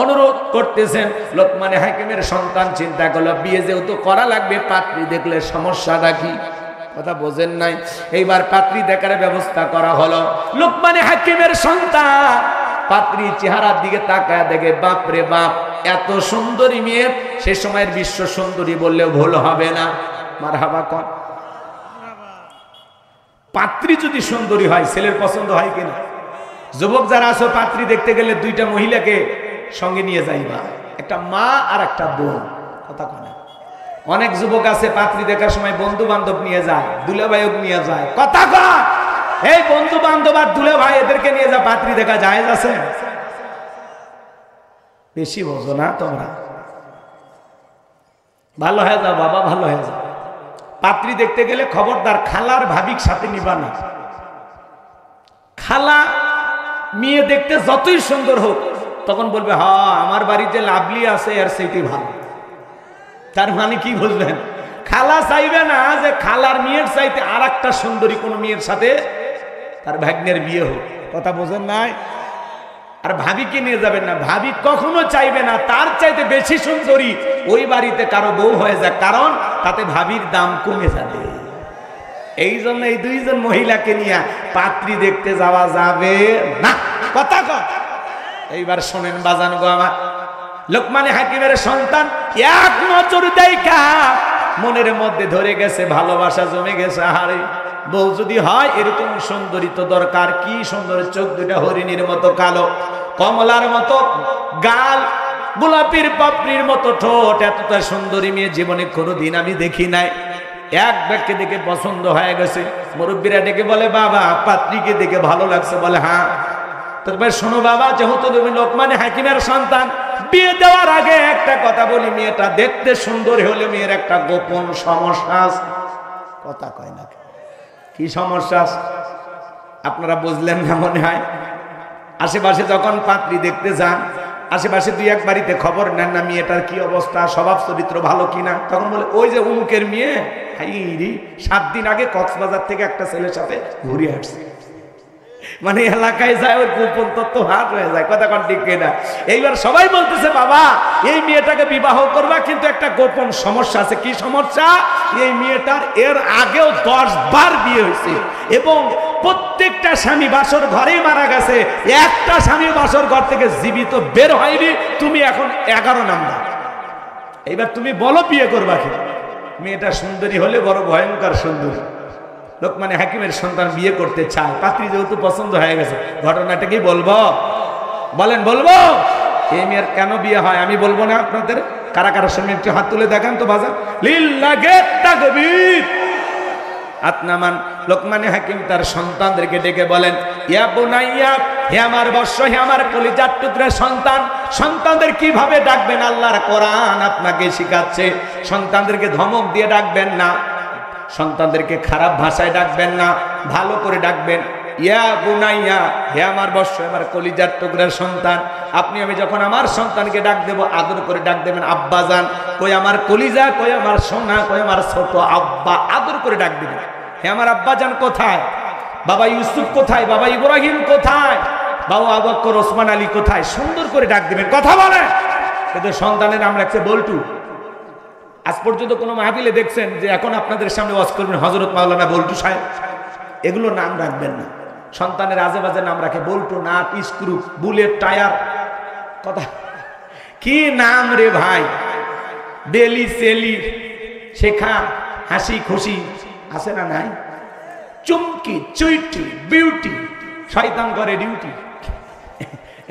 অনুরোধ করতেছেন, লোকমানে হাকিমের সন্তান চিন্তা করলো, বিয়ে যেহেতু করা লাগবে, পাত্রী দেখলে সমস্যাটা কি? কথা বোঝেন নাই? এইবার পাত্রী দেখার ব্যবস্থা করা হলো। লোকমানে হাকিমের সন্তান পাত্রী চেহারার দিকে তাকায় দেখে, বাপ রে বাপ, এত সুন্দরী মেয়ে, সে সময়ের বিশ্ব সুন্দরী বললেও ভুল হবে না। মারহাবা কর। পাত্রী যদি সুন্দরী হয়, ছেলের পছন্দ হয় কিনা? যুবক যারা আছো, পাত্রী দেখতে গেলে দুইটা মহিলাকে সঙ্গে নিয়ে যাইবা, একটা মা আর একটা বোন। কথা কয়। অনেক যুবক আছে পাত্রী দেখার সময় বন্ধু বান্ধব নিয়ে যায়, দুলাভাইও নিয়ে যায়। কথা কয়। এই বন্ধু বান্ধব আর দুলাভাই এদেরকে নিয়ে যা পাত্রী দেখা জায়েজ আছে? বেশি বোঝো না তোমরা। ভালো হয়ে যাও বাবা, ভালো হয়ে যাও। পাত্রী দেখতে গেলে খবরদার খালার ভাবিক সাথে নিবা না। খালা মেয়ে দেখতে যতই সুন্দর হোক, তখন বলবে, হ্যাঁ আমার বাড়িতে লাভলি আছে, আর সেইটি ভালো। তার মানে কি বুঝলেন? খালা চাইবে না যে খালার মেয়ের চাইতে আর একটা সুন্দরী কোন মেয়ের সাথে তার ভাগ্নের বিয়ে হোক। কথা বোঝেন নাই? আর ভাবিকে নিয়ে যাবেন না। ভাবি কখনো চাইবে না তার চাইতে বেশি সুন্দরী ওই বাড়িতে কারো বউ হয়ে যায়, কারণ তাতে ভাবির দাম কমে যাবে। এই জন্য এই দুইজন মহিলাকে নিয়ে পাত্রী দেখতে যাওয়া যাবে না। কথা কয়। এইবার শোনেন বাজান গো আমার, লোকমানে হাকিমের সন্তান এক নজর দেখা মনের মধ্যে ধরে গেছে, ভালোবাসা জমে গেছে। আরে বউ যদি হয় এরকম সুন্দরী তো দরকার। কি সুন্দর চোখ দুটা হরিণীর মতো কালো, কমলার মতো গাল, গোলাপির পাপড়ির মতো ঠোঁট, এতটা সুন্দরী মেয়ে জীবনে কোনোদিন আমি দেখি নাই। এক ব্যক্তি দেখে পছন্দ হয়ে গেছে। মুরব্বীরা ডেকে বলে, বাবা পাত্রীকে দেখে ভালো লাগছে? বলে হ্যাঁ। তারপরে শোনো বাবা, যেহেতু তুমি লোকমানে হাকিমের সন্তান, বিয়ে দেওয়ার আগে একটা কথা বলি, মেয়েটা দেখতে সুন্দর হলে মেয়ের একটা গোপন সমস্যা আছে। কথা কয় না। কি সমস্যা? আপনারা বুঝলেন না মনে হয়। আশেপাশে যখন পাত্রী দেখতে যান, আশেপাশে দুই এক বাড়িতে খবর নেন না মেয়েটার কি অবস্থা, স্বভাব চরিত্র ভালো কিনা, তখন বলে ওই যে উমুকের মেয়ে, 7 দিন আগে কক্সবাজার থেকে একটা ছেলের সাথে ঘুরে আসছে। মানে এলাকায় যায় ওই গোপন তত্ত্ব হাট হয়ে যায়। কথা কোন ঠিক কিনা? এইবার সবাই বলতেছে, বাবা এই মেয়েটাকে বিবাহ করবা, কিন্তু একটা গোপন সমস্যা আছে। কি সমস্যা? এই মেয়েটার এর আগেও 10 বার বিয়ে হয়েছে এবং প্রত্যেকটা স্বামী বাসর ঘরেই মারা গেছে, একটা স্বামী বাসর ঘর থেকে জীবিত বের হয়নি। তুমি এখন 11 নাম্বার। এইবার তুমি বলো বিয়ে করবা কি? মেয়েটা সুন্দরী হলে বড় ভয়ঙ্কর সুন্দরী। লোকমানে হাকিমের সন্তান বিয়ে করতে চায়, পাত্রী যেহেতু পছন্দ হয়ে গেছে। ঘটনাটা কি বলবো? বলেন বলবো? এই মেয়ের কেন বিয়ে হয় আমি বলবো না আপনাদের? কারা কারা সঙ্গে একটু হাত তুলে দেখান তো বাজার। লিল্লাহে তাকবীর। আতনামান লোকমানে হাকিম তার সন্তানদেরকে ডেকে বলেন, ইয়া বুনাইয়া, হে আমার বর্ষ, হে আমার কলিজার টুকরা সন্তান। সন্তানদের কিভাবে ডাকবেন আল্লাহর কোরআন আপনাকে শিখাচ্ছে। সন্তানদেরকে ধমক দিয়ে ডাকবেন না, সন্তানদেরকে খারাপ ভাষায় ডাকবেন না, ভালো করে ডাকবেন। ইয়া বুনাইয়া, হে আমার বর্ষ, আমার কলিজার টুকরার সন্তান। আপনি আমি যখন আমার সন্তানকে ডাক দেব, আদর করে ডাক দেবেন আব্বাজান। কই আমার কলিজা, কই আমার সোনা, কই আমার ছোট আব্বা, আদর করে ডাক দেবেন। হে আমার আব্বাজান কোথায়? বাবা ইউসুফ কোথায়? বাবা ইব্রাহিম কোথায়? বাবা আবু বকর, ওসমান আলী কোথায়? সুন্দর করে ডাক দিবেন। কথা বলে কিন্তু সন্তানের নাম রাখছে বল্টু। আজ পর্যন্ত কোনো মাহফিলে দেখছেন যে এখন আপনাদের সামনে ওয়াজ করবেন হযরত মাওলানা বল্টু সাহেব? এগুলো নাম রাখবেন না। সন্তানের আজে বাজে নাম রাখে, বল্টু, নাট, স্ক্রু, বুলেট, টায়ার। কথা কি নাম রে ভাই? বেলি, সেলি, শেখা, হাসি খুশি আছে না নাই? চুমকি, চুইটি, বিউটি, শয়তান করে ডিউটি,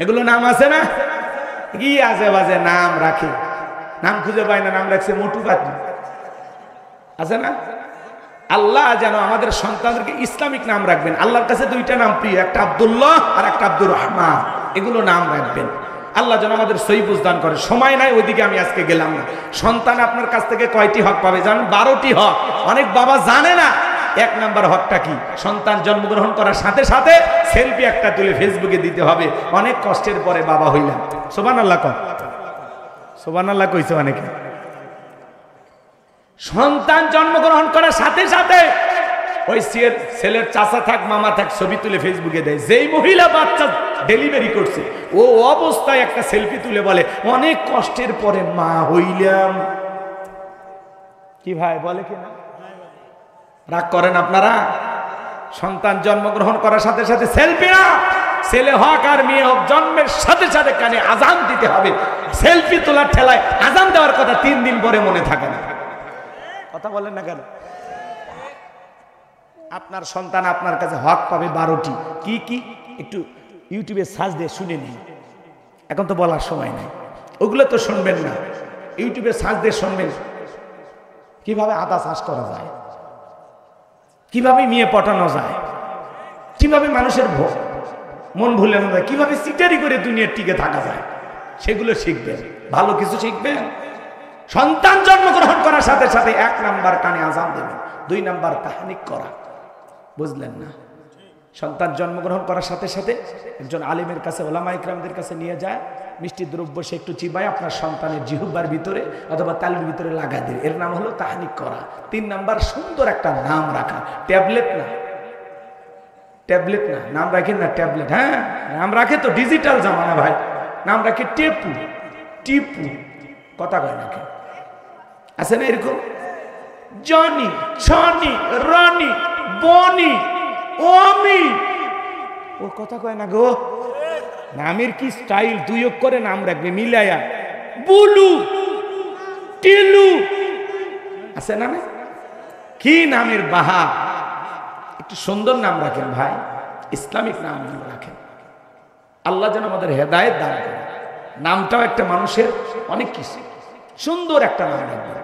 এগুলো নাম আছে না? কি আজে বাজে নাম রাখে, নাম খুঁজে পায় না, নাম রাখছে মোটু পাতলু। আছে না? আল্লাহ যেন আমাদের সন্তানদেরকে ইসলামিক নাম রাখবেন। আল্লাহর কাছে দুইটা নাম প্রিয়, একটা আব্দুল্লাহ আর একটা আব্দুর রহমান। এগুলো নাম রাখবেন। আল্লাহ যেন আমাদের সহি বুঝদান করে। সময় নাই, ওইদিকে আমি আজকে গেলাম না। সন্তান আপনার কাছ থেকে কয়টি হক পাবে জানেন? 12টি হক। অনেক বাবা জানে না। 1 নাম্বার হকটা কি? সন্তান জন্মগ্রহণ করার সাথে সাথে সেলফি একটা তুলে ফেসবুকে দিতে হবে। অনেক কষ্টের পরে বাবা হইলাম। সুবহানাল্লাহ কর, সুবহানাল্লাহ কইছে অনেকে। সন্তান জন্মগ্রহণ করার সাথে সাথে ওই ছেলের চাচা থাক, মামা থাক, ছবি তুলে ফেসবুকে দেয়। যেই মহিলা বাচ্চা ডেলিভারি করছে ও অবস্থায় একটা সেলফি তুলে বলে অনেক কষ্টের পরে মা হইলাম। কি ভাই বলে কিনা? রাগ করেন আপনারা? সন্তান জন্মগ্রহণ করার সাথে সাথে সেলফি না, ছেলে হোক আর মেয়ে হোক, জন্মের সাথে সাথে কানে আজান দিতে হবে। সেলফি তোলার ঠেলায় আজান দেওয়ার কথা 3 দিন পরে মনে থাকে না। কথা বলেন না কেন? আপনার সন্তান আপনার কাছে হক পাবে 12টি। কি কি একটু ইউটিউবে সার্চ দিয়ে শুনে নিন। এখন তো বলার সময় নাই, ওগুলো তো শুনবেন না। ইউটিউবে সার্চ দিয়ে শুনবেন কিভাবে আদা চাষ করা যায়, কিভাবে মেয়ে পটানো যায়, কিভাবে মানুষের মন ভুলানো যায়, কিভাবে সিটারি করে দুনিয়ার টিকে থাকা যায়, সেগুলো শিখবেন। ভালো কিছু শিখবেন। সন্তান জন্মগ্রহণ করার সাথে সাথে 1 নাম্বার কানে আজান দেবেন, 2 নাম্বার তাহনিক করা। বুঝলেন না? সন্তান জন্মগ্রহণ করার সাথে সাথে একজন আলিমের কাছে, ওলামা ইকরামদের কাছে নিয়ে যায়, মিষ্টি দ্রব্য সে একটু চিবায় আপনার সন্তানের জিহ্বার ভিতরে অথবা তালুর ভিতরে লাগা দেবে। এর নাম হলো তাহনিক করা। 3 নাম্বার সুন্দর একটা নাম রাখা। ট্যাবলেট না, ট্যাবলেট না, নাম রাখেন না ট্যাবলেট। হ্যাঁ, নাম রাখে তো ডিজিটাল জামানা ভাই। নাম রাখে টেপু, টিপু। কথা কয় নাকি? আছে না এরকম? জনি, ছনি, রনি, বনি, ওমি। ও কথা কয় না গো। নামের কি স্টাইল! 2 অক্ষরে নাম রাখবে মিলায়া। বুলু, টিলু, আছে না? কি নামের বাহার! একটু সুন্দর নাম রাখেন ভাই, ইসলামিক নাম রাখেন। আল্লাহ যেন আমাদের হেদায়েত দান করে। নামটাও একটা মানুষের অনেক কিছু। সুন্দর একটা নাম রাখবেন।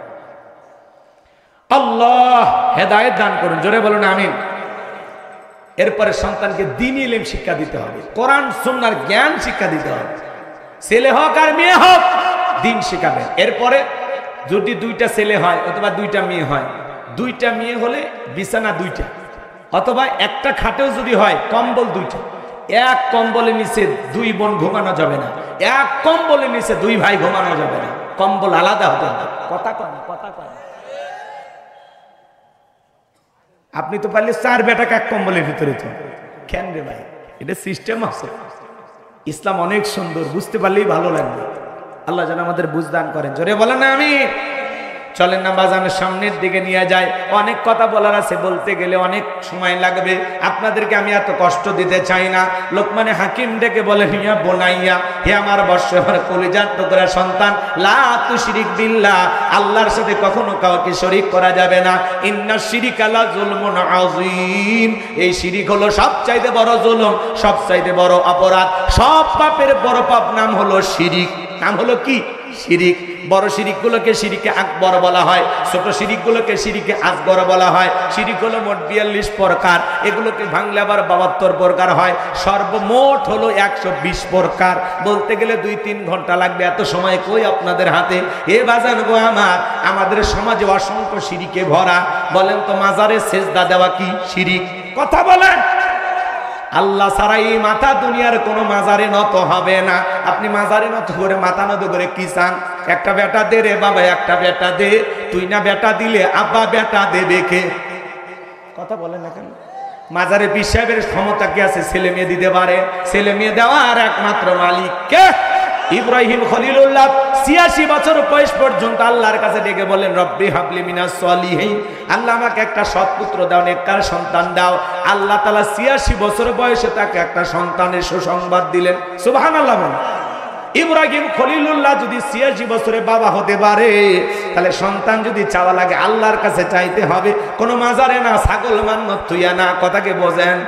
আল্লাহ হেদায়েত দান করুন। জোরে বলুন আমিন। এরপরে সন্তানকে দ্বীনি ইলম শিক্ষা দিতে হবে, কোরআন সুন্নাহর জ্ঞান শিক্ষা দিতে হবে। ছেলে হোক আর মেয়ে হোক দ্বীন শিখাবেন। এরপরে যদি 2টা ছেলে হয় অথবা 2টা মেয়ে হয়, 2টা মেয়ে হলে বিছানা 2টা, অথবা একটা খাটেও যদি হয় কম্বল 2টা। 1 কম্বলের নিচে 2 বোন ঘুমানো যাবে না, 1 কম্বলের নিচে 2 ভাই ঘুমানো যাবে না। কম্বল আলাদা হতে হবে। কথা কয় না, কথা কয় না। আপনি তো পারলে 4 বেটাকে 1 কম্বলের ভিতরে তো কেন রে ভাই? এটা সিস্টেম আছে। ইসলাম অনেক সুন্দর, বুঝতে পারলেই ভালো লাগবে। আল্লাহ যেন আমাদের বুঝদান করেন। জোরে বলেন না আমি। চলেন না বাজানের সামনের দিকে নিয়ে যায়। অনেক কথা বলার আছে, বলতে গেলে অনেক সময় লাগবে। আপনাদেরকে আমি এত কষ্ট দিতে চাই না। লোকমানে হাকিম ডেকে বলে, হিয়া বোনাইয়া, হে আমার বর্ষ, আমার কলিজার টুকরা সন্তান, লা তুশরিক বিল্লাহ, আল্লাহর সাথে কখনো কাউকে শরীক করা যাবে না। ইন্না শিরিকা লা যুলমুন আযীম, এই শিরিক হলো সবচাইতে বড় জুলুম, সবচাইতে বড় অপরাধ। সব পাপের বড় পাপ নাম হলো শিরিক। নাম হলো কি? শিরিক। বড় শিরিকগুলোকে শিরিকে আকবর বলা হয়, ছোট শিরিকগুলোকে শিরিকে আসগর বলা হয়। শিরিক হলো মোট 42 প্রকার, এগুলোকে ভাঙলে আবার 72 প্রকার হয়। সর্বমোট হলো 120 প্রকার। বলতে গেলে 2-3 ঘন্টা লাগবে, এত সময় কই আপনাদের হাতে? এ বাজান গো আমার, আমাদের সমাজে অসংখ্য শিরিকে ভরা। বলেন তো মাজারে সেজদা দেওয়া কি শিরিক? কথা বলেন। আল্লাহ ছাড়া এই মাথা দুনিয়ার কোনো মাজারে নত হবে না। আপনি মাজারে নত করে মাথা নত করে কি চান? একটা বেটা দে রে বাবা, একটা বেটা দে। তুই না বেটা দিলে আব্বা বেটা দেবে কে? কথা বলেন না কেন? মাজারে পীর সাহেবের ক্ষমতা কি আছে ছেলে মেয়ে দিতে পারে? ছেলে মেয়ে দেওয়ার একমাত্র মালিক কে? ইব্রাহিম খলিলুল্লাহ ৮৬ বছর বয়স পর্যন্ত আল্লাহর কাছে ডেকে বলেন, রব্বি হাবলি মিনাস সলিহিন, আল্লাহ আমাকে একটা সৎপুত্র দাও, নেককার সন্তান দাও। আল্লাহ তাআলা ৮৬ বছর বয়সে তাকে একটা সন্তানের সুসংবাদ দিলেন। সুবহানাল্লাহ। ইব্রাহিম খলিলুল্লাহ যদি ৮৬ বছরে বাবা হতে পারে, তাহলে সন্তান যদি চাওয়া লাগে আল্লাহর কাছে চাইতে হবে, কোনো মাজারে না, ছাগল মান্নত থুইয়া না। কথাকে বোঝেন?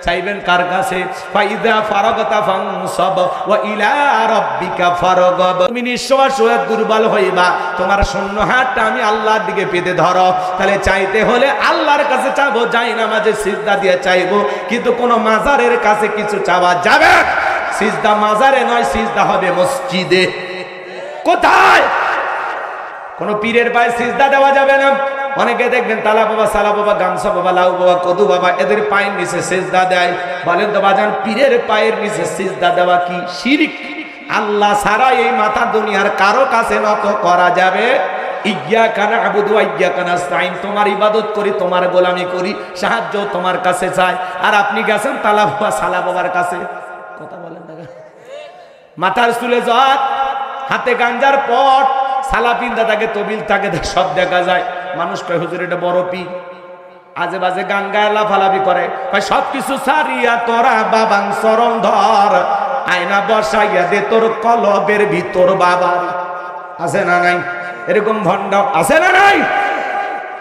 চাইবেন কার কাছে? ফাইদা ফারাগতা ফানসাব ওয়া ইলা রাব্বিকা ফারগাব। তুমি নিঃশ্বাস দুর্বল হইবা, তোমার শূন্য হাতটা আমি আল্লাহর দিকে পেতে ধরো। তাহলে চাইতে হলে আল্লাহর কাছে চাবো, যাই নামাজে সিজদা দিয়ে চাইবো, কিন্তু কোন মাজারের কাছে কিছু চাওয়া যাবে? সিজদা মাজারে নয়, সিজদা হবে মসজিদে। কোথায়? কোন পীরের পায়ে সিজদা দেওয়া যাবে না। অনেকে দেখবেন তালা বাবা, সালা বাবা, গামছা বাবা, লাউ বাবা, কদু বাবা, এদের পায়ের নিচে সিজদা দেয়। বলেন তো বাজান, পীরের পায়ের নিচে সিজদা দেওয়া কি শিরক? আল্লাহ ছাড়া এই মাথা দুনিয়ার কারো কাছে নত করা যাবে? ইয়্যাকা না'বুদু ওয়া ইয়্যাকা নাস্তাঈন, তোমার ইবাদত করি, তোমার গোলামি করি, সাহায্য তোমার কাছে চাই। আর আপনি গেছেন তালা বাবা, সালা বাবার কাছে। কথা বলেন না? মাথার চুলে জট, হাতে গাঞ্জার পট, সালা পিন্দা থাকে, তবিল থাকে, সব দেখা যায়। মানুষ কয় হুজুর এটা বড় পীর, আজে বাজে গান গায়, লাফালাফি করে। সবকিছু ছাড়িয়া তোরা বাবাং চরণ ধর, আয়না বসাইয়া দে তোর কলবের ভিতর বাবার। আছে না নাই? এরকম ভণ্ড আছে না নাই?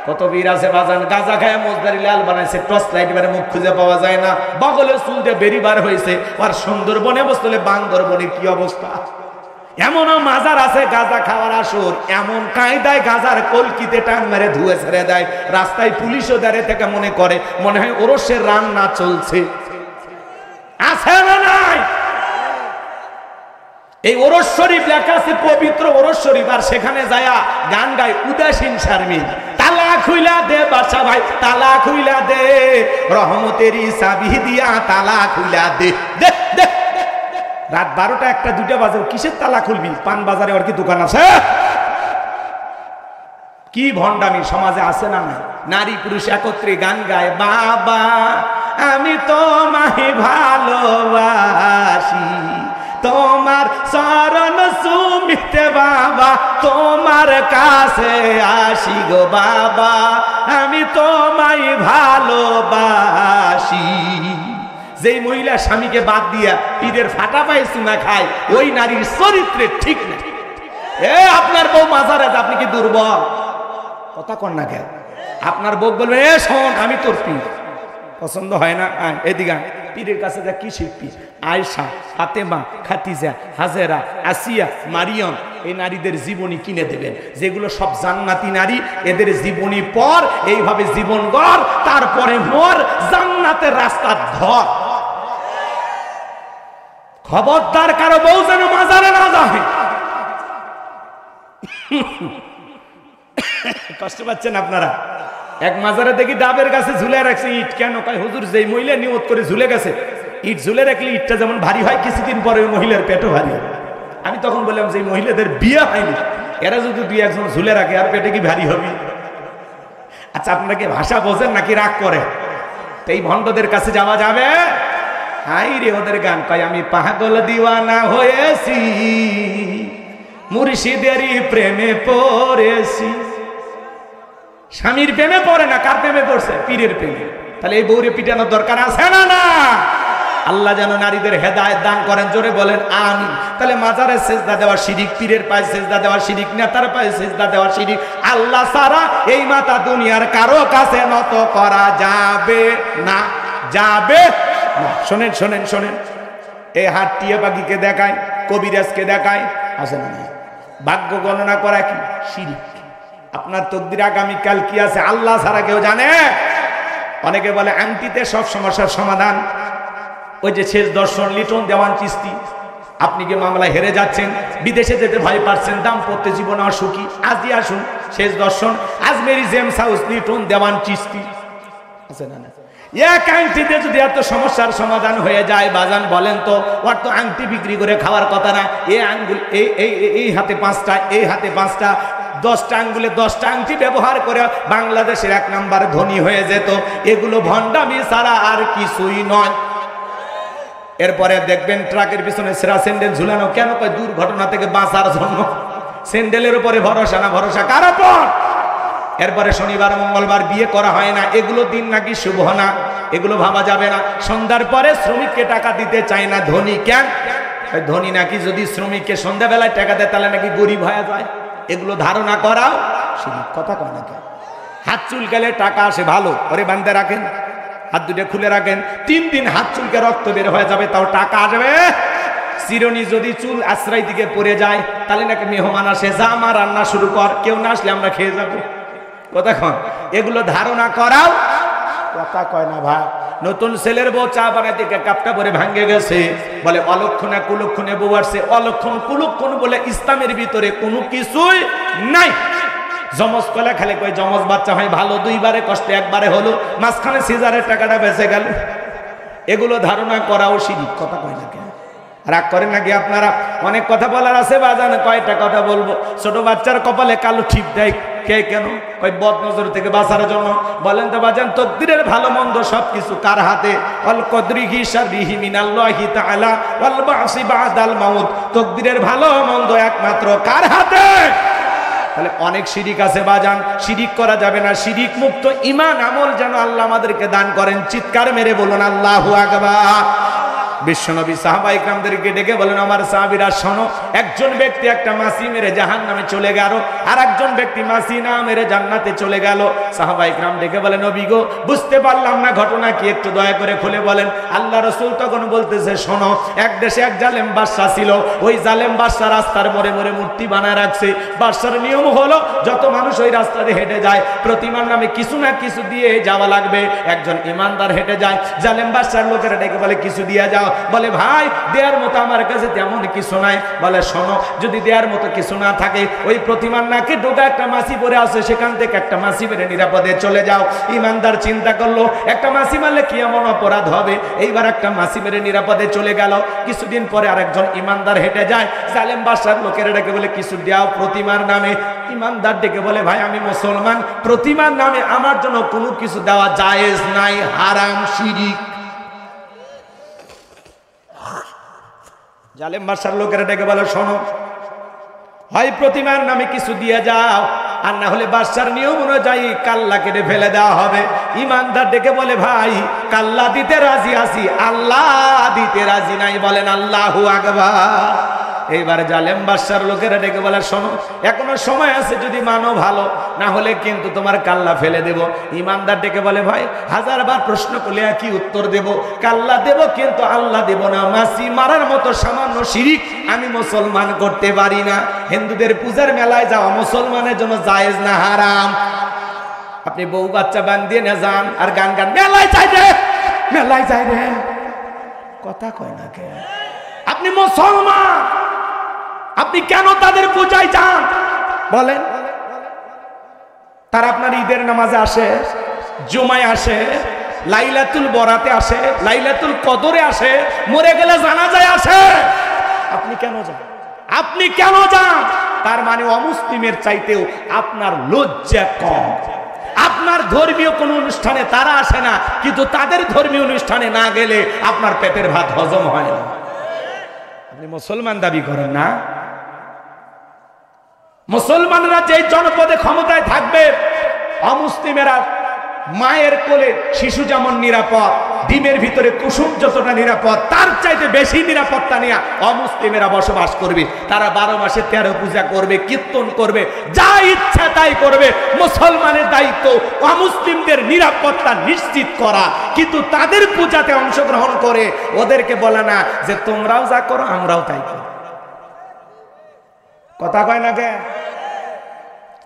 কত বীর আছে বাজান, গাঁজা খায় মোজদারি লাল বানাইছে, টর্চ লাইট বারে মুখ খুঁজে পাওয়া যায় না, বগলের চুল দিয়ে বেরিবার হয়েছে। আর সুন্দরবনে বসলে বান্দরবনের কি অবস্থা? এমনও মাজার আছে গাঁজা খাওয়ার আসর, এমন কায়দায় গাঁজার কলকিতে টান মেরে ধুয়ে ছেড়ে দেয়, রাস্তায় পুলিশও দাঁড়িয়ে থেকে মনে হয় ওরসের রান্না চলছে। আছে না নাই? এই ওরস শরীফ লেখা আছে পবিত্র ওরস শরীফ, আর সেখানে যায়া গান গায় উদাসীন শারমিন। তালা খুইলা দে বাদশা ভাই, তালা খুইলা দে, রহমতেরই চাবি দিয়া তালা খুইলা দে। দে দে, রাত ১২টা ১টা ২টা বাজে কিসের তালা খুলবি? পান বাজারে আর কি দোকান আছে? কি ভণ্ডামি সমাজে আছে না নাই? নারী পুরুষ একত্রে গান গায়, বাবা আমি তোমায় ভালোবাসি, তোমার চরণ চুমিতে বাবা তোমার কাছে আসি গো বাবা, আমি তোমায় ভালোবাসি। যেই মহিলা স্বামীকে বাদ দিয়া পীরের ফাটা পায়ে চুনা খায়, ওই নারীর চরিত্রে ঠিক না। আপনার বউ মাজারে, আপনি কি দুর্বল? কথা কন না কেন? আপনার বউ বলবে, এ শোন আমি তোর পীর, পছন্দ হয় না এদিকে পীরের কাছে যা। কি শিখবি? আয়েশা, ফাতেমা, খাদিজা, হাজেরা, আসিয়া, মারিয়ম, এই নারীদের জীবনী কিনে দেবেন, যেগুলো সব জান্নাতি নারী। এদের জীবনী পর, এইভাবে জীবন গড়, তারপরে মর, জান্নাতের রাস্তা ধর। খবরদার কারো বউ যেন মাজারে না যায়। কষ্ট পাচ্ছেন আপনারা? এক মাজারে দেখি ডাবের গাছে ঝুলে রাখছে ইট। কেন? কয় হুজুর যেই মহিলা নিয়ত করে ঝুলে গেছে, ইট ঝুলে রাখলে ইটটা যেমন ভারী হয়, কিছুদিন পরে ওই মহিলার পেটও ভারী হয়। আমি তখন বললাম যে মহিলাদের বিয়ে হয়নি, এরা যদি ২-১ ঝুলে রাখে আর পেটে কি ভারী হবে? আচ্ছা আপনারা কি ভাষা বোঝেন নাকি রাগ করে? তো এই ভণ্ডদের কাছে যাওয়া যাবে? হাই রে ওদের গান কয়, আমি পাগল দিওয়ানা হয়েছি, মুর্শিদেরই প্রেমে পড়েছি। স্বামীর প্রেমে পড়ে না, কার প্রেমে পড়ছে? পীরের প্রেমে। তাহলে এই বউরে পিটানোর দরকার আছে না না? আল্লাহ যেন নারীদের হেদায়েত দান করেন, জোরে বলেন আমিন। তাহলে মাজারে সিজদা দেওয়া শিরিক, পীরের পায়ে সিজদা দেওয়া শিরিক, নেতার পায়ে সিজদা দেওয়া শিরিক। আল্লাহ ছাড়া এই মাথা দুনিয়ার কারো কাছে নত করা যাবে না, যাবে না। শোনেন শোনেন শোনেন, এই হাত টিয়া পাখিকে দেখায়, কবিরাজকে দেখায়, আছে না? ভাগ্য গণনা করা কি শিরিক? আপনার তকদির আগামীকাল কি আছে আল্লাহ ছাড়া কেউ জানে? অনেকে বলে আংটিতে সব সমস্যার সমাধান। ওই যে শেষ দর্শন লিটন দেওয়ান চিস্তি, আপনি কি মামলায় হেরে যাচ্ছেন, বিদেশে যেতে ভয় পাচ্ছেন, দাম্পত্য জীবনে অসুখী, আজই আসুন শেষ দর্শন, আজমেরি জেমস হাউস, লিটন দেওয়ান চিস্তি। আছে না? এক আংটিতে যদি এত সমস্যার সমাধান হয়ে যায় বাজান বলেন তো, ওর তো আংটি বিক্রি করে খাওয়ার কথা না। এই আঙ্গুল এই হাতে 5টা, এই হাতে 5টা, 10টা আঙ্গুলে 10টা আংটি ব্যবহার করে বাংলাদেশের 1 নাম্বার ধনী হয়ে যেত। এগুলো ভণ্ডামি ছাড়া আর কিছুই নয়। এরপরে দেখবেন ট্রাকের পিছনে সেরা স্যান্ডেল ঝুলানো, কেন? কয় দুর্ঘটনা থেকে বাঁচার জন্য। স্যান্ডেলের উপরে ভরসা না, ভরসা কার উপর? এরপরে শনিবার মঙ্গলবার বিয়ে করা হয় না, এগুলো দিন নাকি শুভ না, এগুলো ভাবা যাবে না। সন্ধ্যার পরে শ্রমিককে টাকা দিতে চায় না, ধনী কেন? ধনী নাকি যদি শ্রমিককে সন্ধ্যাবেলায় টাকা দেয় তাহলে নাকি গরিব হয়ে যায়। এগুলো ধারণা করাও শিরক। কথা কয় না কেন? হাত চুলকালে টাকা আসে, ভালো, ওরে বাঁধতে রাখেন, হাত দুটো খুলে রাখেন, 3 দিন হাত চুলকে রক্ত বের হয়ে যাবে, তাও টাকা আসবে। চিরনি যদি চুল আশ্রয় দিকে পড়ে যায় তাহলে নাকি মেহমান আসে, যা আমার রান্না শুরু কর, কেউ না আসলে আমরা খেয়ে যাবো। কথা কন, এগুলো ধারণা করাও। কথা কয় না ভাই। নতুন ছেলের বউ চা বানাইতে কাপটা ভরে ভাঙ্গে গেছে, বলে অলক্ষণে কুলক্ষণে বউ আসছে। অলক্ষণ কুলক্ষণ বলে ইসলামের ভিতরে কোনো কিছুই নাই। জমজ কলে খালে কয় জমজ বাচ্চা হয় ভালো, 2বারে কষ্টে 1বারে হলো, মাঝখানে সিজারের টাকাটা বেঁচে গেল। এগুলো ধারণা করাও শিরক। কথা কয় না কেন? রাগ করেন নাকি আপনারা? অনেক কথা বলার আছে বাজান, কয়টা কথা বলবো। ছোট বাচ্চার কপালে কালো ঠিক দেয় কে? কেন? কই বদ নজর থেকে বাঁচার জন্য। বলেন তো বাজান, তকদিরের ভালো মন্দ সবকিছু কার হাতে? আল কদরিহি শাররিহি মিনাল্লাহি তাআলা ওয়াল বাসি বাদাল মাউত। তকদিরের ভালো মন্দ একমাত্র কার হাতে? তাহলে অনেক শিরিক আছে বাজান, শিরিক করা যাবে না। শিরিক মুক্ত ঈমান আমল যেন আল্লাহ আমাদেরকে দান করেন। চিৎকার মেরে বলুন আল্লাহু আকবার। বিশ্বনবী সাহাবা ইকরামদেরকে ডেকে বলেন, আমার সাহাবীরা শোনো, একজন ব্যক্তি একটা মাছি মেরে জাহান্নামে চলে গেল, আর একজন ব্যক্তি মাছি না মেরে জান্নাতে চলে গেল। সাহাবা ইকরাম ডেকে বলেন, নবী গো, বুঝতে পারলাম না ঘটনা কি, একটু দয়া করে খুলে বলেন। আল্লাহ রাসূল তখন বলতেছে, শোনো, এক দেশে এক জালেম বাদশা ছিল। ওই জালেম বাদশা রাস্তার মোড়ে মোড়ে মূর্তি বানায় রাখছে। বাদশার নিয়ম হলো যত মানুষ ওই রাস্তা দিয়ে হেঁটে যায় প্রতিমার নামে কিছু না কিছু দিয়ে যাওয়া লাগবে। একজন ইমানদার হেঁটে যায়, জালেম বাদশার লোকেরা ডেকে বলে, কিছু দিয়ে যাও। বলে, ভাই দেওয়ার মতো আমার কাছে তেমন কিছু নাই। বলে, শোনো, যদি দেওয়ার মতো কিছু না থাকে ওই প্রতিমার নাকে ডোকা একটা মাছি পড়ে আছে, সেখান থেকে একটা মাছি মেরে নিরাপদে চলে যাও। ইমানদার চিন্তা করলো, একটা মাছি মারলে কি এমন অপরাধ হবে? এইবার একটা মাছি মেরে নিরাপদে চলে গেল। কিছুদিন পরে আরেকজন ইমানদার হেঁটে যায়, জালেম বাদশার লোকেরা ডেকে বলে, কিছু দাও প্রতিমার নামে। ইমানদার ডেকে বলে, ভাই আমি মুসলমান, প্রতিমার নামে আমার জন্য কোনো কিছু দেওয়া জায়েজ নাই, হারাম, শিরিক। জালেম বাদশার লোকেরা ডেকে বলে, শোনো, হয় প্রতিমার নামে কিছু দিয়ে যাও, আর না হলে বাদশার নিয়ম অনুযায়ী কাল্লা কেটে ফেলে দেওয়া হবে। ইমানদার ডেকে বলে, ভাই কাল্লা দিতে রাজি আছি, আল্লাহ দিতে রাজি নাই। বলেন আল্লাহু আকবার। এইবার জালেম বাদশার লোকেরা ডেকে বলে, শোনো, এখনো সময় আছে, যদি মানো ভালো, না হলে কিন্তু তোমার কাল্লা ফেলে দেব। ইমানদার ডেকে বলে, ভাই 1000বার প্রশ্ন করলে কি উত্তর দেব? কাল্লা দেব, কিন্তু আল্লাহ দেব না। মাছি মারার মতো সামান্য শিরিক আমি মুসলমান করতে পারি না। হিন্দুদের পূজার মেলায় যাওয়া মুসলমানের জন্য জায়েজ না, হারাম। আপনি বউ বাচ্চা বান্ধিয়ে না যান আর গান গান, মেলায় যাই রে, মেলায় যাই রে। কথা কয় না কে? আপনি মুসলমান, আপনি কেন তাদের পূজায় যান বলেন? তারা আপনার ঈদের নামাজে আসে, জুমায় আসে, লাইলাতুল বরাতে আসে, লাইলাতুল কদরে আসে, মরে গেলে জানাজায় আসে। আপনি কেন যান? আপনি কেন যান? তার মানে অমুসলিমের চাইতেও আপনার লজ্জা কম। আপনার ধর্মীয় কোন অনুষ্ঠানে তারা আসে না, কিন্তু তাদের ধর্মীয় অনুষ্ঠানে না গেলে আপনার পেটের ভাত হজম হয় না। আপনি মুসলমান দাবি করেন না? মুসলমানরা যে জনপদে ক্ষমতায় থাকবে, অমুসলিমেরা মায়ের কোলে শিশু যেমন নিরাপদ, ডিমের ভিতরে কুসুম যতটা নিরাপদ, তার চাইতে বেশি নিরাপত্তা নিয়ে অমুসলিমেরা বসবাস করবে। তারা 12 মাসে 13 পূজা করবে, কীর্তন করবে, যা ইচ্ছা তাই করবে। মুসলমানের দায়িত্ব অমুসলিমদের নিরাপত্তা নিশ্চিত করা, কিন্তু তাদের পূজাতে অংশগ্রহণ করে ওদেরকে বলে না যে তোমরাও যা করো আমরাও তাই করি। কথা কয় না কে?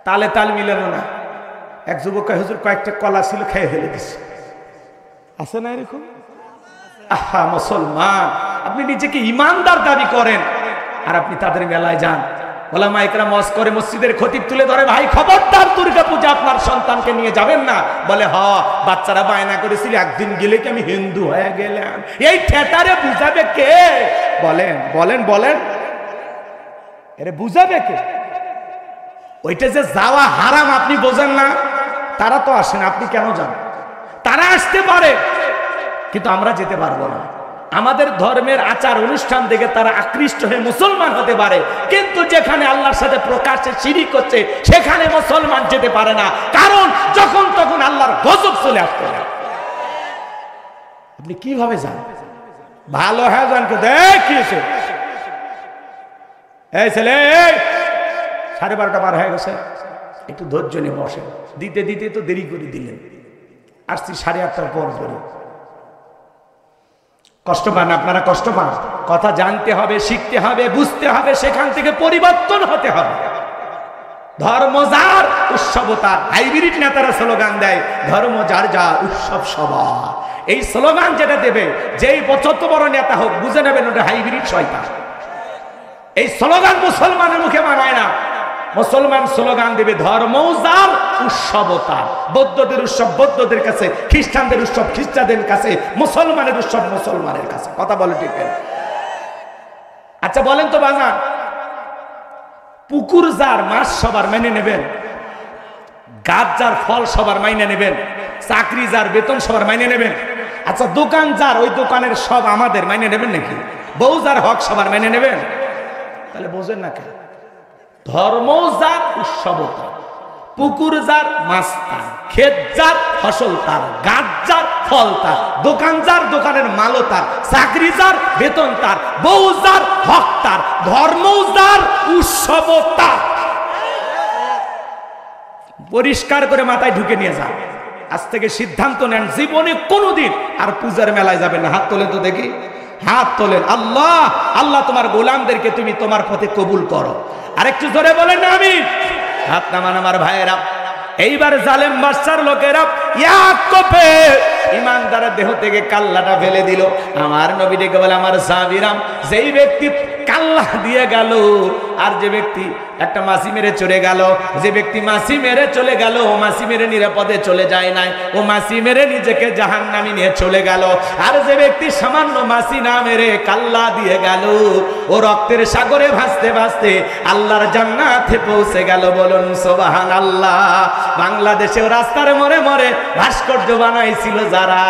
তালে তাল মিলেন না। এক যুবক কয়, হুজুর কয়েকটা কলা ছিল, খেয়ে ফেলে দিচ্ছে। আছে না এরকম? আহা মুসলমান, আপনি নিজেকে ইমানদার দাবি করেন আর আপনি তাদের মেলায় যান। ওলামা ইকরাম ওয়াজ করে, মসজিদের খতিব তুলে ধরে, ভাই খবরদার দুর্গা পূজা আপনার সন্তানকে নিয়ে যাবেন না। বলে বাচ্চারা বায়না করেছিল একদিন গেলে কি আমি হিন্দু হয়ে গেলাম। এই ঠেটারে বুঝাবে কে? বলেন বলেন বলেন, এরে বুঝাবে কে? ওইটা যে যাওয়া হারাম আপনি বোঝেন না? তারা তো আসেন, আপনি কেন যান? তারা আসতে পারে কিন্তু আমরা যেতে পারবো না। আমাদের ধর্মের আচার অনুষ্ঠান দেখে তারা আকৃষ্ট হয়ে মুসলমান হতে পারে, কিন্তু যেখানে আল্লাহর সাথে প্রকাশ্যে শিরিক হচ্ছে সেখানে মুসলমান যেতে পারে না, কারণ যখন তখন আল্লাহর গজব চলে আসতে পারে। আপনি কিভাবে যান? ভালো হ্যাঁ যান, দেখিয়েছে এই ছেলে 12:30 বার হয়ে গেছে, একটু ধৈর্য নিয়ে বসে। দিতে দিতে তো দেরি করে দিলেন, আসছি 8:30 পর ধরে। কষ্ট পান আপনারা, কষ্ট পান। কথা জানতে হবে, শিখতে হবে, বুঝতে হবে, সেখান থেকে পরিবর্তন হতে হবে। ধর্ম যার উৎসব তার। হাইব্রিড নেতারা স্লোগান দেয় ধর্ম যার যার উৎসব সবার। এই স্লোগান যেটা দেবে, যেই যত বড় নেতা হোক বুঝে নেবেন ওটা হাইব্রিড শয়তান। এই স্লোগান মুসলমানের মুখে মানায় না। মুসলমান স্লোগান দেবে ধর্ম যার উৎসব তার। বৌদ্ধদের উৎসব বৌদ্ধদের কাছে, খ্রিস্টানদের উৎসব খ্রিস্টানদের কাছে, মুসলমানের উৎসব মুসলমানের কাছে। কথা বলে ঠিক? আচ্ছা বলেন তো বাজান, পুকুর যার মাছ সবার মেনে নেবেন, গাছ যার ফল সবার মাইনে নেবেন, চাকরি যার বেতন সবার মাইনে নেবেন। আচ্ছা দোকান যার, ওই দোকানের সব আমাদের মাইনে নেবেন নাকি? বউ যার হক সবার মেনে নেবেন? তাহলে বোঝেন না কেন? ধর্ম যার উৎসব তার, পুকুর যার মাছ তার, ক্ষেত যার ফসল তার, গাছ যার ফল তার, দোকান যার দোকানের মালও তার, চাকরি যার বেতন তার, বউ যার হক তার, ধর্ম যার উৎসব তার। পরিষ্কার করে মাথায় ঢুকে নিয়ে যান। আজ থেকে সিদ্ধান্ত নেন জীবনে কোনোদিন আর পূজার মেলায় যাবেন না। হাত তোলেন তো দেখি, হাত তোলেন। আল্লাহ আল্লাহ তোমার গোলামদেরকে তুমি তোমার পথে কবুল করো। আরেকটু জোরে বলেন না আমিন। হাত নামান আমার ভাইয়েরা। এইবার জালেম বাদশার লোকেরা এক কোপে ইমানদারের দেহ থেকে কাল্লাটা ফেলে দিল। আমার নবী ডেকে বলে, আমার সাহাবীরা, যেই ব্যক্তি কাল্লা দিয়ে গেল আর যে ব্যক্তি একটা মাছি মেরে চলে গেল, যে ব্যক্তি মাছি মেরে চলে গেল ও মাছি মেরে নিরাপদে চলে যায় নাই, ও মাছি মেরে নিজেকে জাহান্নামে নিয়ে চলে গেল। আর যে ব্যক্তি সামান্য মাছি না মেরে কাল্লা দিয়ে গেল ও রক্তের সাগরে ভাসতে ভাসতে আল্লাহর জান্নাতে পৌঁছে গেল। বলুন সুবহানাল্লাহ। বাংলাদেশেও রাস্তার মোড়ে মোড়ে ভাস্কর্য বানাইছিল যারা,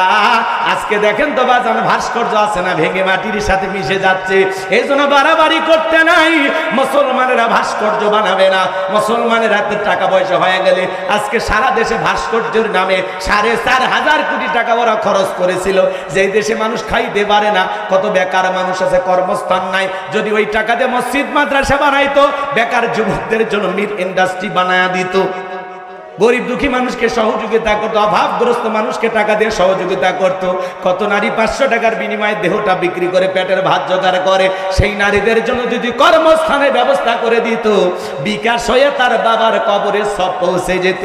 আজকে দেখেন তো বাজান ভাস্কর্য আছে না ভেঙে মাটির সাথে মিশে যাচ্ছে। এই জন্য বাড়াবাড়ি করতে নাই। মুসলমানেরা ভাস্কর্য বানাবে না। মুসলমানের হাতে টাকা পয়সা হয়ে গেলে আজকে সারা দেশে ভাস্কর্যের নামে 4,500 কোটি টাকা ওরা খরচ করেছিল। যেই দেশে মানুষ খাইতে পারে না, কত বেকার মানুষ আছে, কর্মস্থান নাই, যদি ওই টাকা দিয়ে মসজিদ মাদ্রাসা বানাইতো, বেকার যুবকদের জন্য মিট ইন্ডাস্ট্রি বানায়া দিত, গরিব দুঃখী মানুষকে সহযোগিতা করতো, অভাবগ্রস্ত মানুষকে টাকা দিয়ে সহযোগিতা করত। কত নারী 500 টাকার বিনিময়ে দেহটা বিক্রি করে পেটের ভাত জোগাড় করে। সেই নারীদের জন্য যদি কর্মস্থানের ব্যবস্থা করে দিত, বিকাশ হয়ে তার বাবার কবরে সব পৌঁছে যেত।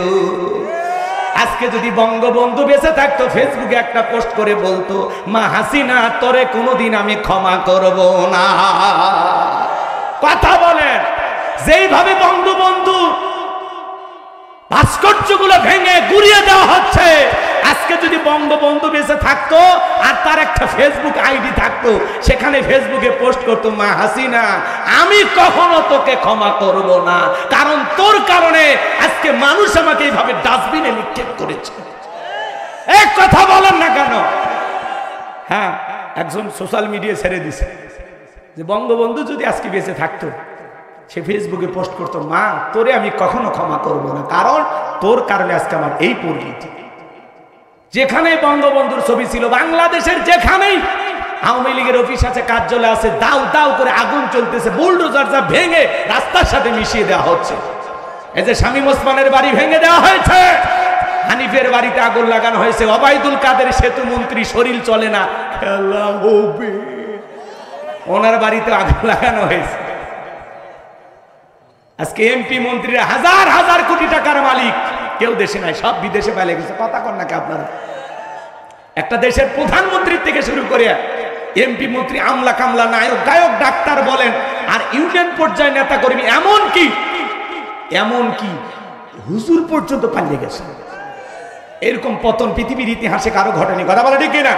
আজকে যদি বঙ্গবন্ধু বেঁচে থাকতো, ফেসবুকে একটা পোস্ট করে বলতো, মা হাসিনা তোরে কোনোদিন আমি ক্ষমা করব না। কথা বলেন, যেইভাবে বঙ্গবন্ধু ভাস্কর্যগুলো ভেঙে গুড়িয়ে দেওয়া হচ্ছে, আজকে যদি বঙ্গবন্ধু বেঁচে থাকতো আর তার একটা ফেসবুক আইডি থাকতো, সেখানে ফেসবুকে পোস্ট করতো, মা হাসিনা আমি কখনো তোকে ক্ষমা করব না, কারণ তোর কারণে আজকে মানুষ আমাকে এইভাবে ডাস্টবিনে নিক্ষেপ করেছে। এক কথা বলেন না কেন? হ্যাঁ, একজন সোশ্যাল মিডিয়া ছেড়ে দিছে যে বঙ্গবন্ধু যদি আজকে বেঁচে থাকতো, সে ফেসবুকে পোস্ট করতো, মা তোরে আমি কখনো ক্ষমা করব না, কারণ তোর কারণে আজকে আমার এই পরিণতি। যেখানে বঙ্গবন্ধুর ছবি ছিল, বাংলাদেশের যেখানেই আওয়ামী লীগের অফিস আছে, কার্যালয় আছে, দাউ দাউ করে আগুন চলতেছে, বুলডোজার যা ভেঙে রাস্তার সাথে মিশিয়ে দেওয়া হচ্ছে। এই যে শামীম ওসমানের বাড়ি ভেঙে দেওয়া হয়েছে, হানিফের বাড়িতে আগুন লাগানো হয়েছে, ওবায়দুল কাদের সেতু মন্ত্রী শরীর চলে না, খেলা হবে, ওনার বাড়িতে আগুন লাগানো হয়েছে। আজকে এমপি মন্ত্রীরা হাজার হাজার কোটি টাকার মালিক, কেউ দেশে নাই, সব বিদেশে পালিয়ে গেছে। কথা কন নাকি আপনারা? একটা দেশের প্রধানমন্ত্রীর থেকে শুরু করে এমপি মন্ত্রী, আমলা কামলা, নায়ক গায়ক ডাক্তার বলেন, আর ইউনিয়ন পর্যায়ে নেতা কর্মী এমন কি হুজুর পর্যন্ত পালিয়ে গেছে। এরকম পতন পৃথিবীর ইতিহাসে কারো ঘটেনি। কথা বলে ঠিক না?